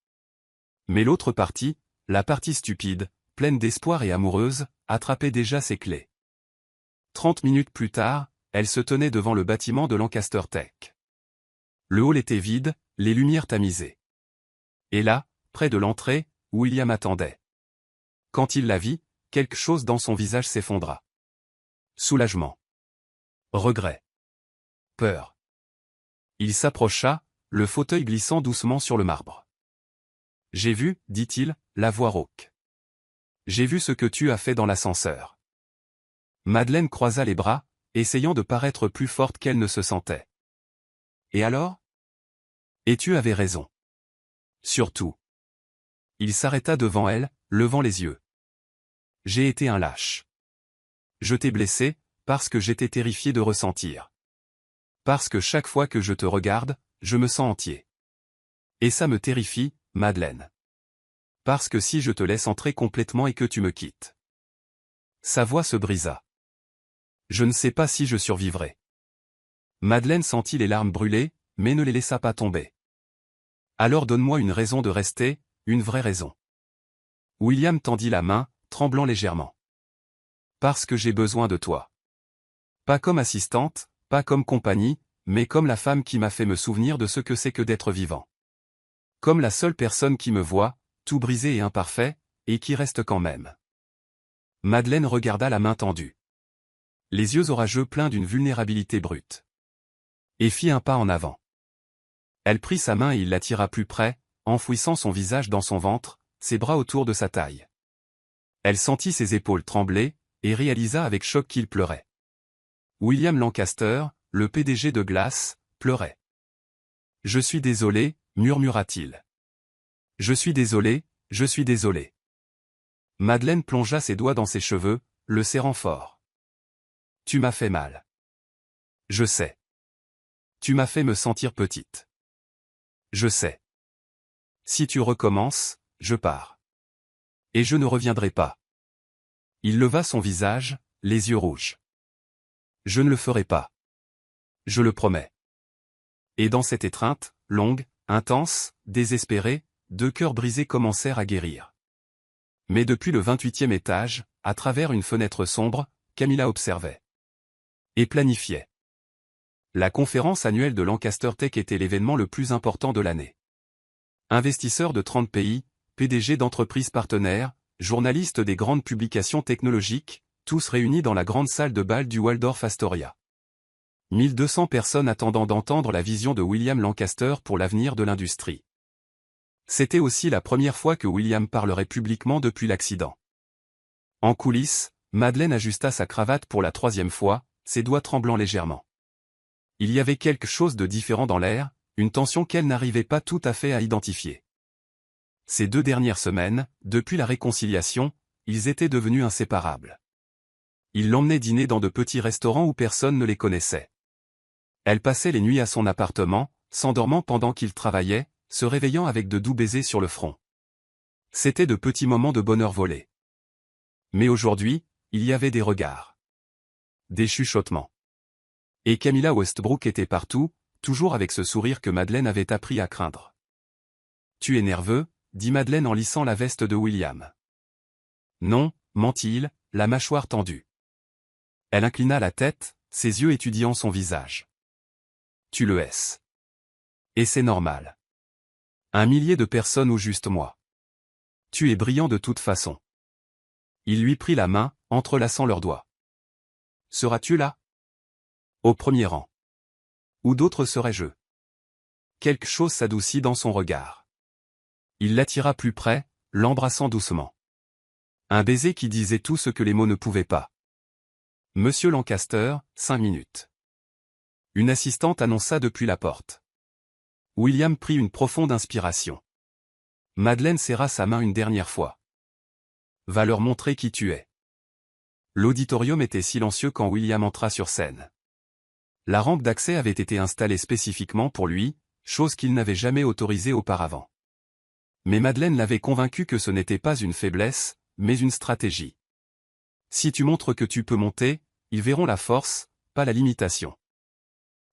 Mais l'autre partie, la partie stupide, pleine d'espoir et amoureuse, attrapait déjà ses clés. 30 minutes plus tard, elle se tenait devant le bâtiment de Lancaster Tech. Le hall était vide, les lumières tamisées. Et là, près de l'entrée, William attendait. Quand il la vit, quelque chose dans son visage s'effondra. Soulagement. Regret. Peur. Il s'approcha, le fauteuil glissant doucement sur le marbre. « J'ai vu, dit-il, la voix rauque. J'ai vu ce que tu as fait dans l'ascenseur. » Madeleine croisa les bras, essayant de paraître plus forte qu'elle ne se sentait. « Et alors ? » « Et tu avais raison. Surtout. » Il s'arrêta devant elle, levant les yeux. « J'ai été un lâche. Je t'ai blessé, parce que j'étais terrifié de ressentir. Parce que chaque fois que je te regarde, je me sens entier. Et ça me terrifie, Madeleine. Parce que si je te laisse entrer complètement et que tu me quittes. » Sa voix se brisa. « Je ne sais pas si je survivrai. » Madeleine sentit les larmes brûler, mais ne les laissa pas tomber. « Alors donne-moi une raison de rester, une vraie raison. » William tendit la main, tremblant légèrement. « Parce que j'ai besoin de toi. Pas comme assistante, pas comme compagnie, mais comme la femme qui m'a fait me souvenir de ce que c'est que d'être vivant. Comme la seule personne qui me voit, tout brisé et imparfait, et qui reste quand même. » Madeleine regarda la main tendue. Les yeux orageux pleins d'une vulnérabilité brute. Et fit un pas en avant. Elle prit sa main et il l'attira plus près, enfouissant son visage dans son ventre, ses bras autour de sa taille. Elle sentit ses épaules trembler, et réalisa avec choc qu'il pleurait. William Lancaster, le PDG de Glace, pleurait. « Je suis désolé, murmura-t-il. Je suis désolé, je suis désolé. » Madeleine plongea ses doigts dans ses cheveux, le serrant fort. « Tu m'as fait mal. Je sais. Tu m'as fait me sentir petite. Je sais. Si tu recommences, je pars. Et je ne reviendrai pas. » Il leva son visage, les yeux rouges. « Je ne le ferai pas. Je le promets. » Et dans cette étreinte, longue, intense, désespérée, deux cœurs brisés commencèrent à guérir. Mais depuis le 28e étage, à travers une fenêtre sombre, Camilla observait. Et planifiait. La conférence annuelle de Lancaster Tech était l'événement le plus important de l'année. Investisseurs de 30 pays, PDG d'entreprises partenaires, journalistes des grandes publications technologiques, tous réunis dans la grande salle de bal du Waldorf Astoria. 1200 personnes attendant d'entendre la vision de William Lancaster pour l'avenir de l'industrie. C'était aussi la première fois que William parlerait publiquement depuis l'accident. En coulisses, Madeleine ajusta sa cravate pour la 3e fois, ses doigts tremblant légèrement. Il y avait quelque chose de différent dans l'air, une tension qu'elle n'arrivait pas tout à fait à identifier. Ces 2 dernières semaines, depuis la réconciliation, ils étaient devenus inséparables. Il l'emmenait dîner dans de petits restaurants où personne ne les connaissait. Elle passait les nuits à son appartement, s'endormant pendant qu'il travaillait, se réveillant avec de doux baisers sur le front. C'étaient de petits moments de bonheur volés. Mais aujourd'hui, il y avait des regards. Des chuchotements. Et Camilla Westbrook était partout, toujours avec ce sourire que Madeleine avait appris à craindre. « Tu es nerveux ?» dit Madeleine en lissant la veste de William. « Non, mentit-il, la mâchoire tendue. » Elle inclina la tête, ses yeux étudiant son visage. « Tu le es. Et c'est normal. 1 millier de personnes ou juste moi. Tu es brillant de toute façon. » Il lui prit la main, entrelaçant leurs doigts. « Seras-tu là ? Au premier rang. Ou d'autres serais-je ?» Quelque chose s'adoucit dans son regard. Il l'attira plus près, l'embrassant doucement. Un baiser qui disait tout ce que les mots ne pouvaient pas. « Monsieur Lancaster, 5 minutes. » Une assistante annonça depuis la porte. William prit une profonde inspiration. Madeleine serra sa main une dernière fois. « Va leur montrer qui tu es. » L'auditorium était silencieux quand William entra sur scène. La rampe d'accès avait été installée spécifiquement pour lui, chose qu'il n'avait jamais autorisée auparavant. Mais Madeleine l'avait convaincu que ce n'était pas une faiblesse, mais une stratégie. Si tu montres que tu peux monter, ils verront la force, pas la limitation.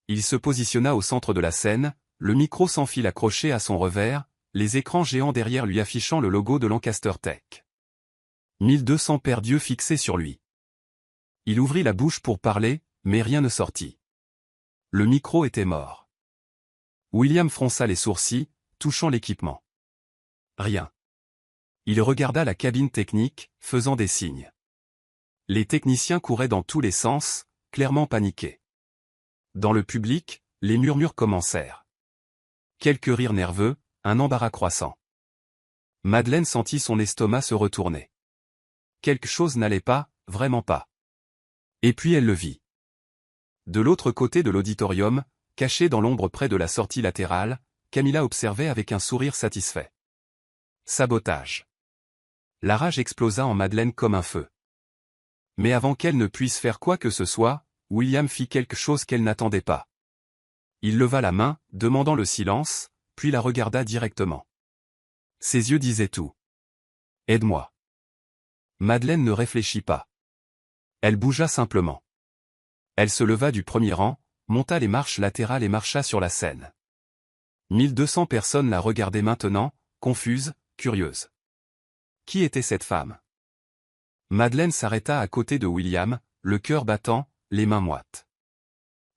Il se positionna au centre de la scène, le micro sans fil accroché à son revers, les écrans géants derrière lui affichant le logo de Lancaster Tech. 1200 paires d'yeux fixés sur lui. Il ouvrit la bouche pour parler, mais rien ne sortit. Le micro était mort. William fronça les sourcils, touchant l'équipement. Rien. Il regarda la cabine technique, faisant des signes. Les techniciens couraient dans tous les sens, clairement paniqués. Dans le public, les murmures commencèrent. Quelques rires nerveux, un embarras croissant. Madeleine sentit son estomac se retourner. Quelque chose n'allait pas, vraiment pas. Et puis elle le vit. De l'autre côté de l'auditorium, cachée dans l'ombre près de la sortie latérale, Camilla observait avec un sourire satisfait. Sabotage. La rage explosa en Madeleine comme un feu. Mais avant qu'elle ne puisse faire quoi que ce soit, William fit quelque chose qu'elle n'attendait pas. Il leva la main, demandant le silence, puis la regarda directement. Ses yeux disaient tout. « Aide-moi. » Madeleine ne réfléchit pas. Elle bougea simplement. Elle se leva du premier rang, monta les marches latérales et marcha sur la scène. 1200 personnes la regardaient maintenant, confuses, curieuses. Qui était cette femme? Madeleine s'arrêta à côté de William, le cœur battant, les mains moites.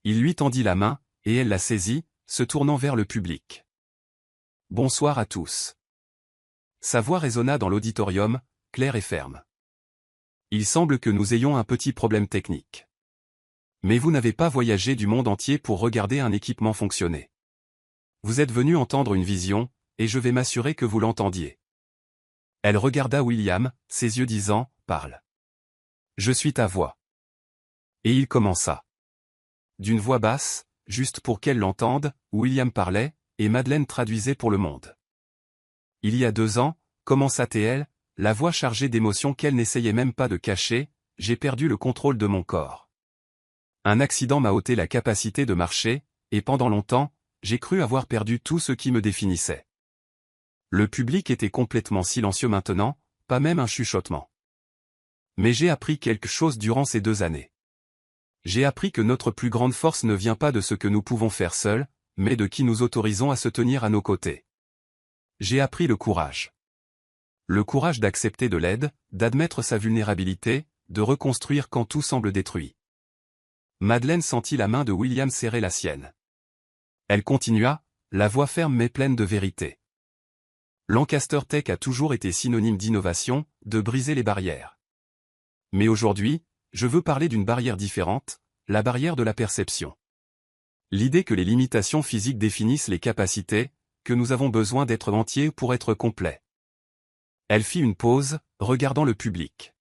Il lui tendit la main, et elle la saisit, se tournant vers le public. « Bonsoir à tous. » Sa voix résonna dans l'auditorium, claire et ferme. « Il semble que nous ayons un petit problème technique. Mais vous n'avez pas voyagé du monde entier pour regarder un équipement fonctionner. Vous êtes venu entendre une vision, et je vais m'assurer que vous l'entendiez. » Elle regarda William, ses yeux disant, « Parle. Je suis ta voix. » Et il commença. D'une voix basse, juste pour qu'elle l'entende, William parlait, et Madeleine traduisait pour le monde. « Il y a 2 ans, commença-t-elle, la voix chargée d'émotions qu'elle n'essayait même pas de cacher, j'ai perdu le contrôle de mon corps. Un accident m'a ôté la capacité de marcher, et pendant longtemps, j'ai cru avoir perdu tout ce qui me définissait. Le public était complètement silencieux maintenant, pas même un chuchotement. Mais j'ai appris quelque chose durant ces 2 années. J'ai appris que notre plus grande force ne vient pas de ce que nous pouvons faire seuls, mais de qui nous autorisons à se tenir à nos côtés. J'ai appris le courage. Le courage d'accepter de l'aide, d'admettre sa vulnérabilité, de reconstruire quand tout semble détruit. » Madeleine sentit la main de William serrer la sienne. Elle continua, la voix ferme mais pleine de vérité. Lancaster Tech a toujours été synonyme d'innovation, de briser les barrières. Mais aujourd'hui, je veux parler d'une barrière différente, la barrière de la perception. L'idée que les limitations physiques définissent les capacités, que nous avons besoin d'être entiers pour être complets. Elle fit une pause, regardant le public.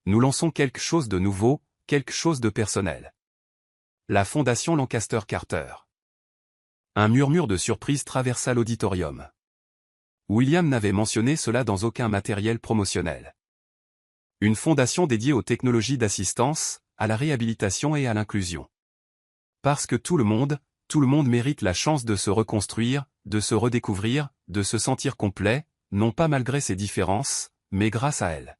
Nous lançons quelque chose de nouveau, quelque chose de personnel. La Fondation Lancaster Carter. Un murmure de surprise traversa l'auditorium. William n'avait mentionné cela dans aucun matériel promotionnel. Une fondation dédiée aux technologies d'assistance, à la réhabilitation et à l'inclusion. Parce que tout le monde mérite la chance de se reconstruire, de se redécouvrir, de se sentir complet, non pas malgré ses différences, mais grâce à elles.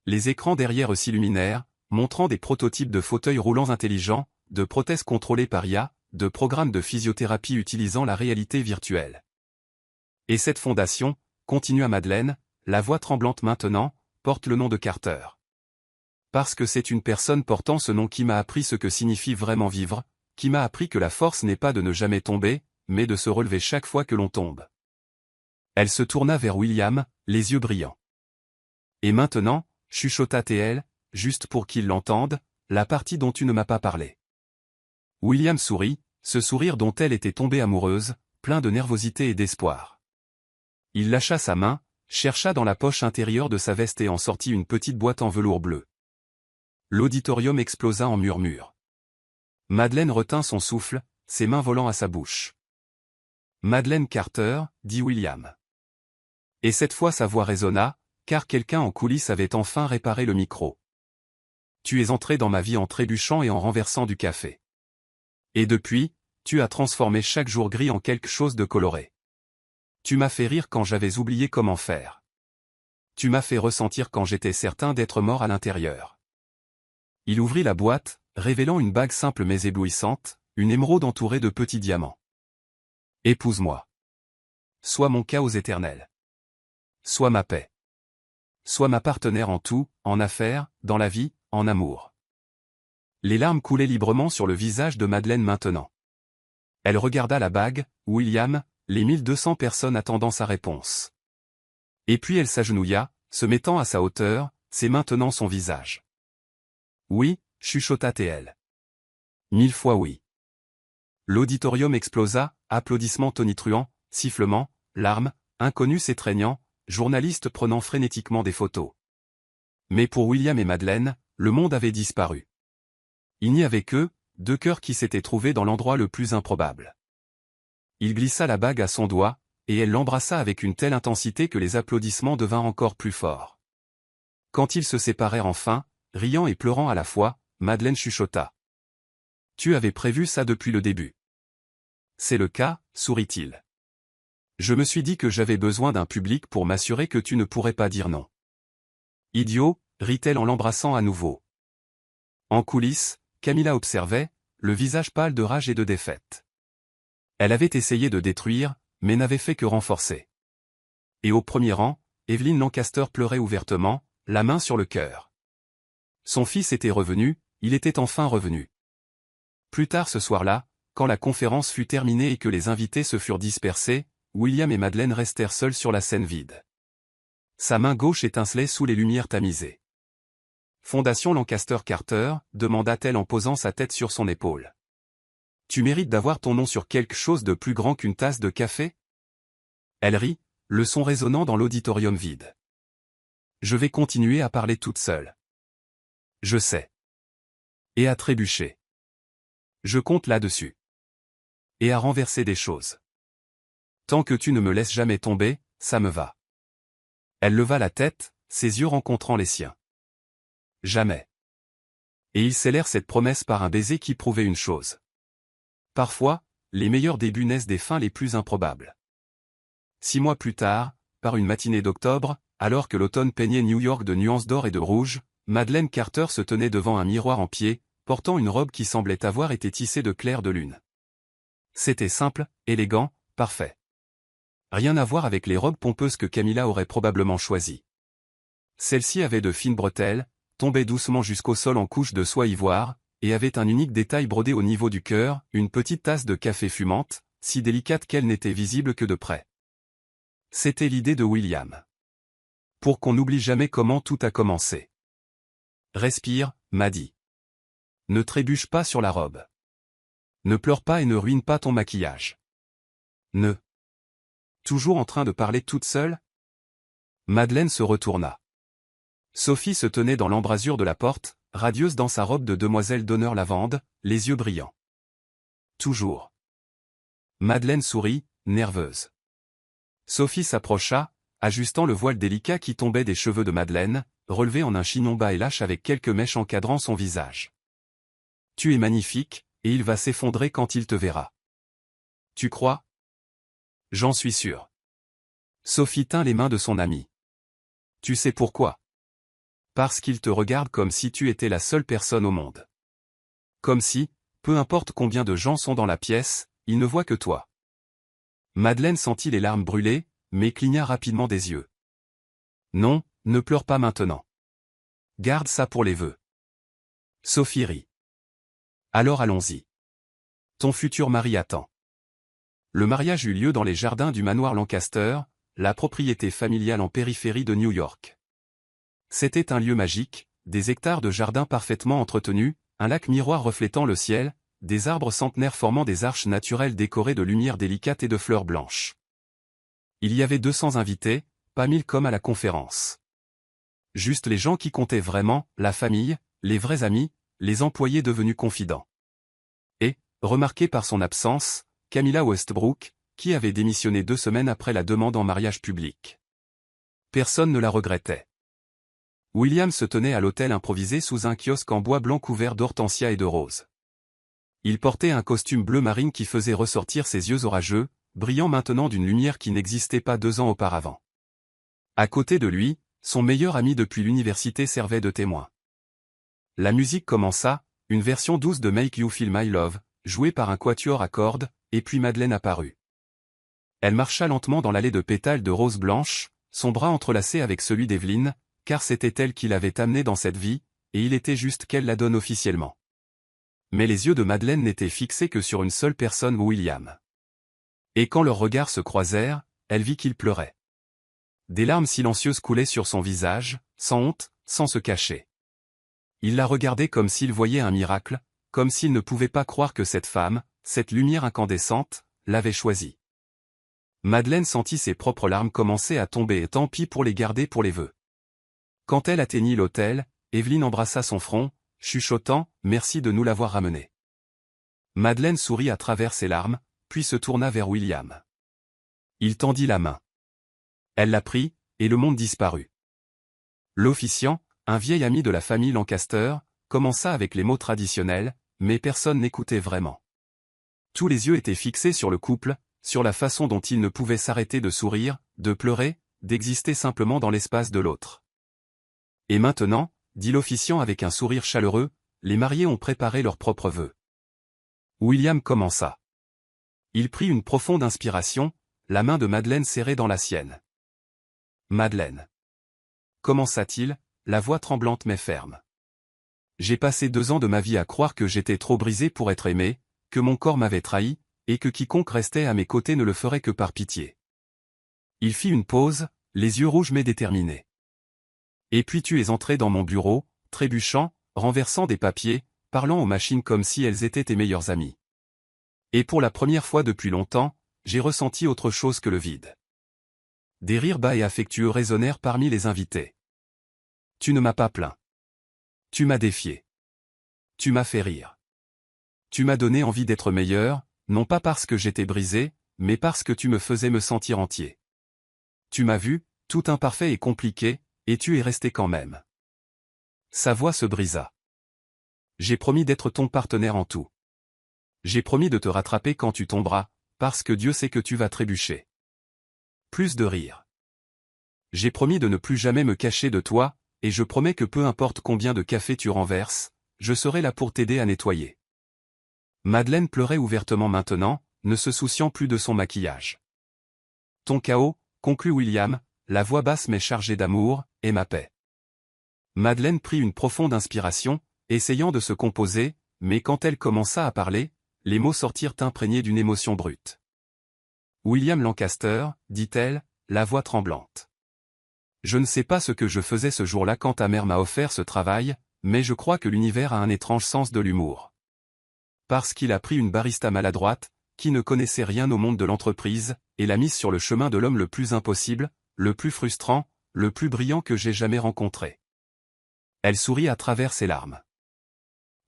Les écrans derrière s'illuminèrent, montrant des prototypes de fauteuils roulants intelligents, de prothèses contrôlées par IA, de programmes de physiothérapie utilisant la réalité virtuelle. Et cette fondation, continua Madeleine, la voix tremblante maintenant, porte le nom de Carter. Parce que c'est une personne portant ce nom qui m'a appris ce que signifie vraiment vivre, qui m'a appris que la force n'est pas de ne jamais tomber, mais de se relever chaque fois que l'on tombe. Elle se tourna vers William, les yeux brillants. Et maintenant, chuchota-t-elle, juste pour qu'il l'entende, la partie dont tu ne m'as pas parlé. William sourit, ce sourire dont elle était tombée amoureuse, plein de nervosité et d'espoir. Il lâcha sa main, chercha dans la poche intérieure de sa veste et en sortit une petite boîte en velours bleu. L'auditorium explosa en murmures. Madeleine retint son souffle, ses mains volant à sa bouche. « Madeleine Carter, » dit William. Et cette fois sa voix résonna, car quelqu'un en coulisses avait enfin réparé le micro. « Tu es entré dans ma vie en trébuchant et en renversant du café. Et depuis, tu as transformé chaque jour gris en quelque chose de coloré. Tu m'as fait rire quand j'avais oublié comment faire. Tu m'as fait ressentir quand j'étais certain d'être mort à l'intérieur. » Il ouvrit la boîte, révélant une bague simple mais éblouissante, une émeraude entourée de petits diamants. « Épouse-moi. Sois mon chaos éternel. Sois ma paix. Sois ma partenaire en tout, en affaires, dans la vie, en amour. » Les larmes coulaient librement sur le visage de Madeleine maintenant. Elle regarda la bague, William, les 1200 personnes attendant sa réponse. Et puis elle s'agenouilla, se mettant à sa hauteur, ses mains tenant son visage. Oui, chuchota-t-elle. 1000 fois oui. L'auditorium explosa, applaudissements tonitruants, sifflements, larmes, inconnus s'étreignant, journalistes prenant frénétiquement des photos. Mais pour William et Madeleine, le monde avait disparu. Il n'y avait que 2 cœurs qui s'étaient trouvés dans l'endroit le plus improbable. Il glissa la bague à son doigt, et elle l'embrassa avec une telle intensité que les applaudissements devinrent encore plus forts. Quand ils se séparèrent enfin, riant et pleurant à la fois, Madeleine chuchota. « Tu avais prévu ça depuis le début. » « C'est le cas, sourit-il. Je me suis dit que j'avais besoin d'un public pour m'assurer que tu ne pourrais pas dire non. Idiot, rit-elle en l'embrassant à nouveau. En coulisses, Camilla observait, le visage pâle de rage et de défaite. Elle avait essayé de détruire, mais n'avait fait que renforcer. Et au premier rang, Evelyn Lancaster pleurait ouvertement, la main sur le cœur. Son fils était revenu, il était enfin revenu. Plus tard ce soir-là, quand la conférence fut terminée et que les invités se furent dispersés, William et Madeleine restèrent seuls sur la scène vide. Sa main gauche étincelait sous les lumières tamisées. « Fondation Lancaster Carter » demanda-t-elle en posant sa tête sur son épaule. « Tu mérites d'avoir ton nom sur quelque chose de plus grand qu'une tasse de café ?» Elle rit, le son résonnant dans l'auditorium vide. « Je vais continuer à parler toute seule. »« Je sais. » Et à trébucher. « Je compte là-dessus. » Et à renverser des choses. « Tant que tu ne me laisses jamais tomber, ça me va. » Elle leva la tête, ses yeux rencontrant les siens. « Jamais. » Et ils scellèrent cette promesse par un baiser qui prouvait une chose. Parfois, les meilleurs débuts naissent des fins les plus improbables. 6 mois plus tard, par une matinée d'octobre, alors que l'automne peignait New York de nuances d'or et de rouge, Madeleine Carter se tenait devant un miroir en pied, portant une robe qui semblait avoir été tissée de clairs de lune. C'était simple, élégant, parfait. Rien à voir avec les robes pompeuses que Camilla aurait probablement choisies. Celle-ci avait de fines bretelles, tombaient doucement jusqu'au sol en couches de soie ivoire, et avait un unique détail brodé au niveau du cœur, une petite tasse de café fumante, si délicate qu'elle n'était visible que de près. C'était l'idée de William. Pour qu'on n'oublie jamais comment tout a commencé. Respire, m'a dit. Ne trébuche pas sur la robe. Ne pleure pas et ne ruine pas ton maquillage. Ne. Toujours en train de parler toute seule? Madeleine se retourna. Sophie se tenait dans l'embrasure de la porte, radieuse dans sa robe de demoiselle d'honneur lavande, les yeux brillants. Toujours. Madeleine sourit, nerveuse. Sophie s'approcha, ajustant le voile délicat qui tombait des cheveux de Madeleine, relevé en un chignon bas et lâche avec quelques mèches encadrant son visage. Tu es magnifique, et il va s'effondrer quand il te verra. Tu crois? J'en suis sûr. Sophie tint les mains de son amie. Tu sais pourquoi? Parce qu'il te regarde comme si tu étais la seule personne au monde. Comme si, peu importe combien de gens sont dans la pièce, il ne voit que toi. Madeleine sentit les larmes brûler, mais cligna rapidement des yeux. Non, ne pleure pas maintenant. Garde ça pour les vœux. Sophie rit. Alors allons-y. Ton futur mari attend. Le mariage eut lieu dans les jardins du manoir Lancaster, la propriété familiale en périphérie de New York. C'était un lieu magique, des hectares de jardins parfaitement entretenus, un lac miroir reflétant le ciel, des arbres centenaires formant des arches naturelles décorées de lumière délicate et de fleurs blanches. Il y avait 200 invités, pas 1000 comme à la conférence. Juste les gens qui comptaient vraiment, la famille, les vrais amis, les employés devenus confidents. Et, remarqué par son absence, Camilla Westbrook, qui avait démissionné 2 semaines après la demande en mariage public. Personne ne la regrettait. William se tenait à l'hôtel improvisé sous un kiosque en bois blanc couvert d'hortensias et de roses. Il portait un costume bleu marine qui faisait ressortir ses yeux orageux, brillant maintenant d'une lumière qui n'existait pas 2 ans auparavant. À côté de lui, son meilleur ami depuis l'université servait de témoin. La musique commença, une version douce de Make You Feel My Love, jouée par un quatuor à cordes, et puis Madeleine apparut. Elle marcha lentement dans l'allée de pétales de roses blanches, son bras entrelacé avec celui d'Evelyn, car c'était elle qui l'avait amenée dans cette vie, et il était juste qu'elle la donne officiellement. Mais les yeux de Madeleine n'étaient fixés que sur une seule personne, William. Et quand leurs regards se croisèrent, elle vit qu'il pleurait. Des larmes silencieuses coulaient sur son visage, sans honte, sans se cacher. Il la regardait comme s'il voyait un miracle, comme s'il ne pouvait pas croire que cette femme, cette lumière incandescente, l'avait choisi. Madeleine sentit ses propres larmes commencer à tomber et tant pis pour les garder pour les vœux. Quand elle atteignit l'autel, Evelyne embrassa son front, chuchotant « Merci de nous l'avoir ramené ». Madeleine sourit à travers ses larmes, puis se tourna vers William. Il tendit la main. Elle la prit, et le monde disparut. L'officiant, un vieil ami de la famille Lancaster, commença avec les mots traditionnels, mais personne n'écoutait vraiment. Tous les yeux étaient fixés sur le couple, sur la façon dont ils ne pouvaient s'arrêter de sourire, de pleurer, d'exister simplement dans l'espace de l'autre. Et maintenant, dit l'officiant avec un sourire chaleureux, les mariés ont préparé leurs propres vœux. William commença. Il prit une profonde inspiration, la main de Madeleine serrée dans la sienne. Madeleine. Commença-t-il, la voix tremblante mais ferme. J'ai passé 2 ans de ma vie à croire que j'étais trop brisé pour être aimé, que mon corps m'avait trahi, et que quiconque restait à mes côtés ne le ferait que par pitié. Il fit une pause, les yeux rouges mais déterminés. Et puis tu es entré dans mon bureau, trébuchant, renversant des papiers, parlant aux machines comme si elles étaient tes meilleures amies. Et pour la première fois depuis longtemps, j'ai ressenti autre chose que le vide. Des rires bas et affectueux résonnèrent parmi les invités. Tu ne m'as pas plaint. Tu m'as défié. Tu m'as fait rire. Tu m'as donné envie d'être meilleur, non pas parce que j'étais brisé, mais parce que tu me faisais me sentir entier. Tu m'as vu, tout imparfait et compliqué, et tu es resté quand même. Sa voix se brisa. J'ai promis d'être ton partenaire en tout. J'ai promis de te rattraper quand tu tomberas, parce que Dieu sait que tu vas trébucher. Plus de rire. J'ai promis de ne plus jamais me cacher de toi, et je promets que peu importe combien de café tu renverses, je serai là pour t'aider à nettoyer. Madeleine pleurait ouvertement maintenant, ne se souciant plus de son maquillage. Ton chaos, conclut William, la voix basse mais chargée d'amour, est ma paix. Madeleine prit une profonde inspiration, essayant de se composer, mais quand elle commença à parler, les mots sortirent imprégnés d'une émotion brute. William Lancaster, dit-elle, la voix tremblante. Je ne sais pas ce que je faisais ce jour-là quand ta mère m'a offert ce travail, mais je crois que l'univers a un étrange sens de l'humour. Parce qu'il a pris une barista maladroite, qui ne connaissait rien au monde de l'entreprise, et l'a mise sur le chemin de l'homme le plus impossible, le plus frustrant, le plus brillant que j'ai jamais rencontré. Elle sourit à travers ses larmes.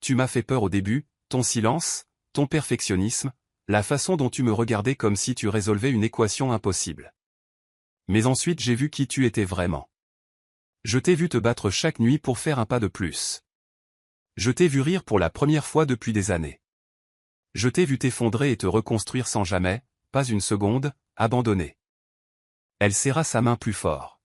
Tu m'as fait peur au début, ton silence, ton perfectionnisme, la façon dont tu me regardais comme si tu résolvais une équation impossible. Mais ensuite j'ai vu qui tu étais vraiment. Je t'ai vu te battre chaque nuit pour faire un pas de plus. Je t'ai vu rire pour la première fois depuis des années. Je t'ai vu t'effondrer et te reconstruire sans jamais, pas une seconde, abandonner. Elle serra sa main plus fort.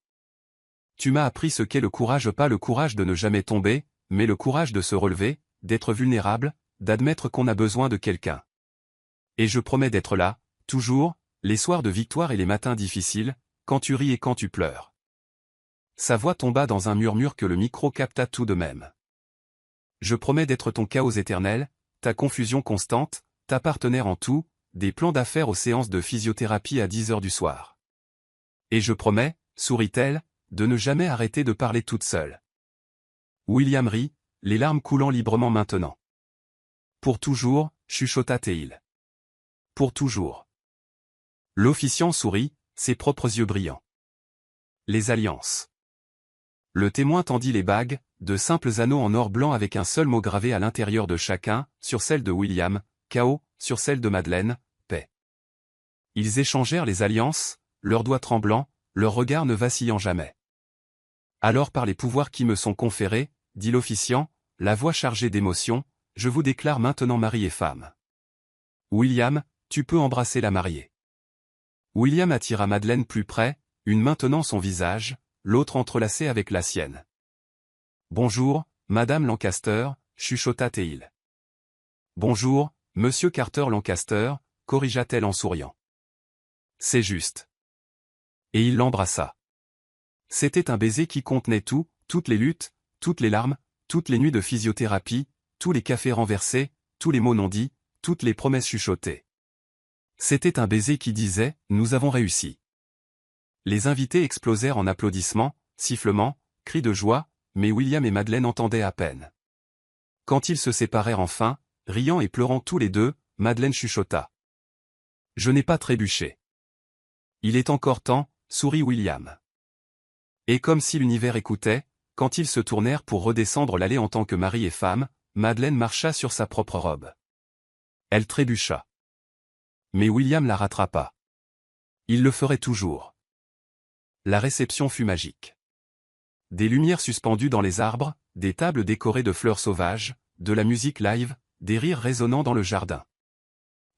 Tu m'as appris ce qu'est le courage, pas le courage de ne jamais tomber, mais le courage de se relever, d'être vulnérable, d'admettre qu'on a besoin de quelqu'un. Et je promets d'être là, toujours, les soirs de victoire et les matins difficiles, quand tu ris et quand tu pleures. Sa voix tomba dans un murmure que le micro capta tout de même. Je promets d'être ton chaos éternel, ta confusion constante, ta partenaire en tout, des plans d'affaires aux séances de physiothérapie à 10 heures du soir. Et je promets, sourit-elle, de ne jamais arrêter de parler toute seule. William rit, les larmes coulant librement maintenant. Pour toujours, chuchota Théil. Pour toujours. L'officiant sourit, ses propres yeux brillants. Les alliances. Le témoin tendit les bagues, de simples anneaux en or blanc avec un seul mot gravé à l'intérieur de chacun, sur celle de William, chaos, sur celle de Madeleine, paix. Ils échangèrent les alliances, leurs doigts tremblants, leurs regards ne vacillant jamais. Alors par les pouvoirs qui me sont conférés, dit l'officiant, la voix chargée d'émotion, je vous déclare maintenant mari et femme. William, tu peux embrasser la mariée. William attira Madeleine plus près, une main tenant son visage, l'autre entrelacée avec la sienne. Bonjour, Madame Lancaster, chuchota Théil. Bonjour, Monsieur Carter Lancaster, corrigea-t-elle en souriant. C'est juste. Et il l'embrassa. C'était un baiser qui contenait tout, toutes les luttes, toutes les larmes, toutes les nuits de physiothérapie, tous les cafés renversés, tous les mots non dits, toutes les promesses chuchotées. C'était un baiser qui disait « Nous avons réussi ». Les invités explosèrent en applaudissements, sifflements, cris de joie, mais William et Madeleine entendaient à peine. Quand ils se séparèrent enfin, riant et pleurant tous les deux, Madeleine chuchota. « Je n'ai pas trébuché. Il est encore temps, » sourit William. Et comme si l'univers écoutait, quand ils se tournèrent pour redescendre l'allée en tant que mari et femme, Madeleine marcha sur sa propre robe. Elle trébucha. Mais William la rattrapa. Il le ferait toujours. La réception fut magique. Des lumières suspendues dans les arbres, des tables décorées de fleurs sauvages, de la musique live, des rires résonnant dans le jardin.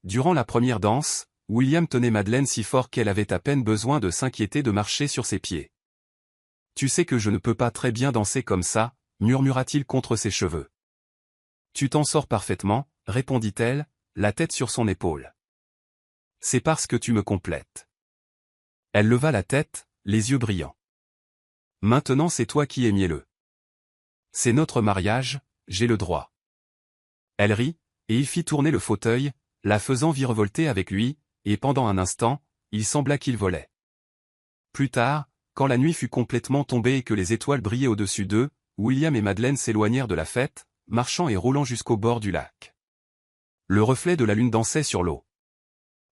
Durant la première danse, William tenait Madeleine si fort qu'elle avait à peine besoin de s'inquiéter de marcher sur ses pieds. « Tu sais que je ne peux pas très bien danser comme ça, » murmura-t-il contre ses cheveux. « Tu t'en sors parfaitement, » répondit-elle, la tête sur son épaule. « C'est parce que tu me complètes. » Elle leva la tête, les yeux brillants. « Maintenant c'est toi qui es mielleux. C'est notre mariage, j'ai le droit. » Elle rit, et il fit tourner le fauteuil, la faisant virevolter avec lui, et pendant un instant, il sembla qu'il volait. Plus tard, quand la nuit fut complètement tombée et que les étoiles brillaient au-dessus d'eux, William et Madeleine s'éloignèrent de la fête, marchant et roulant jusqu'au bord du lac. Le reflet de la lune dansait sur l'eau.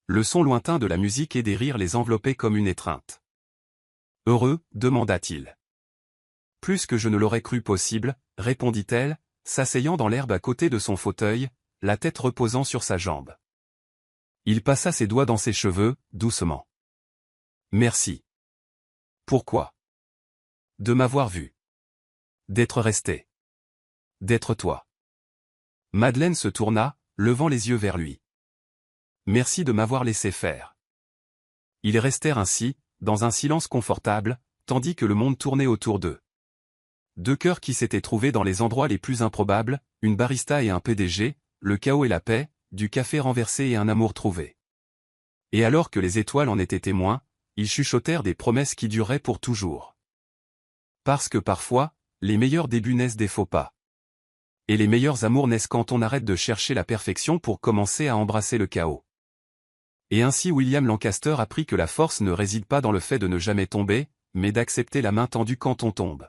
Le son lointain de la musique et des rires les enveloppait comme une étreinte. « Heureux » demanda-t-il. « Plus que je ne l'aurais cru possible » répondit-elle, s'asseyant dans l'herbe à côté de son fauteuil, la tête reposant sur sa jambe. Il passa ses doigts dans ses cheveux, doucement. « Merci. » Pourquoi? De m'avoir vu. D'être resté. D'être toi. Madeleine se tourna, levant les yeux vers lui. Merci de m'avoir laissé faire. Ils restèrent ainsi, dans un silence confortable, tandis que le monde tournait autour d'eux. Deux cœurs qui s'étaient trouvés dans les endroits les plus improbables, une barista et un PDG, le chaos et la paix, du café renversé et un amour trouvé. Et alors que les étoiles en étaient témoins, ils chuchotèrent des promesses qui dureraient pour toujours. Parce que parfois, les meilleurs débuts naissent des faux pas. Et les meilleurs amours naissent quand on arrête de chercher la perfection pour commencer à embrasser le chaos. Et ainsi William Lancaster apprit que la force ne réside pas dans le fait de ne jamais tomber, mais d'accepter la main tendue quand on tombe.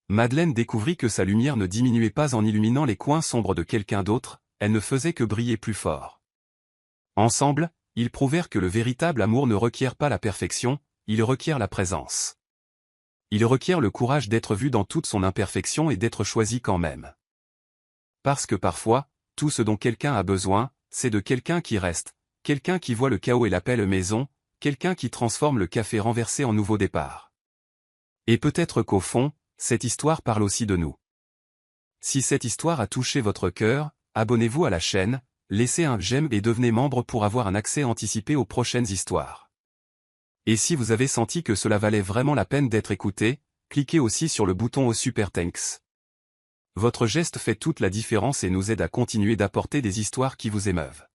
Madeleine découvrit que sa lumière ne diminuait pas en illuminant les coins sombres de quelqu'un d'autre, elle ne faisait que briller plus fort. Ensemble, ils prouvèrent que le véritable amour ne requiert pas la perfection, il requiert la présence. Il requiert le courage d'être vu dans toute son imperfection et d'être choisi quand même. Parce que parfois, tout ce dont quelqu'un a besoin, c'est de quelqu'un qui reste, quelqu'un qui voit le chaos et l'appelle maison, quelqu'un qui transforme le café renversé en nouveau départ. Et peut-être qu'au fond, cette histoire parle aussi de nous. Si cette histoire a touché votre cœur, abonnez-vous à la chaîne, laissez un j'aime et devenez membre pour avoir un accès anticipé aux prochaines histoires. Et si vous avez senti que cela valait vraiment la peine d'être écouté, cliquez aussi sur le bouton au Super Thanks. Votre geste fait toute la différence et nous aide à continuer d'apporter des histoires qui vous émeuvent.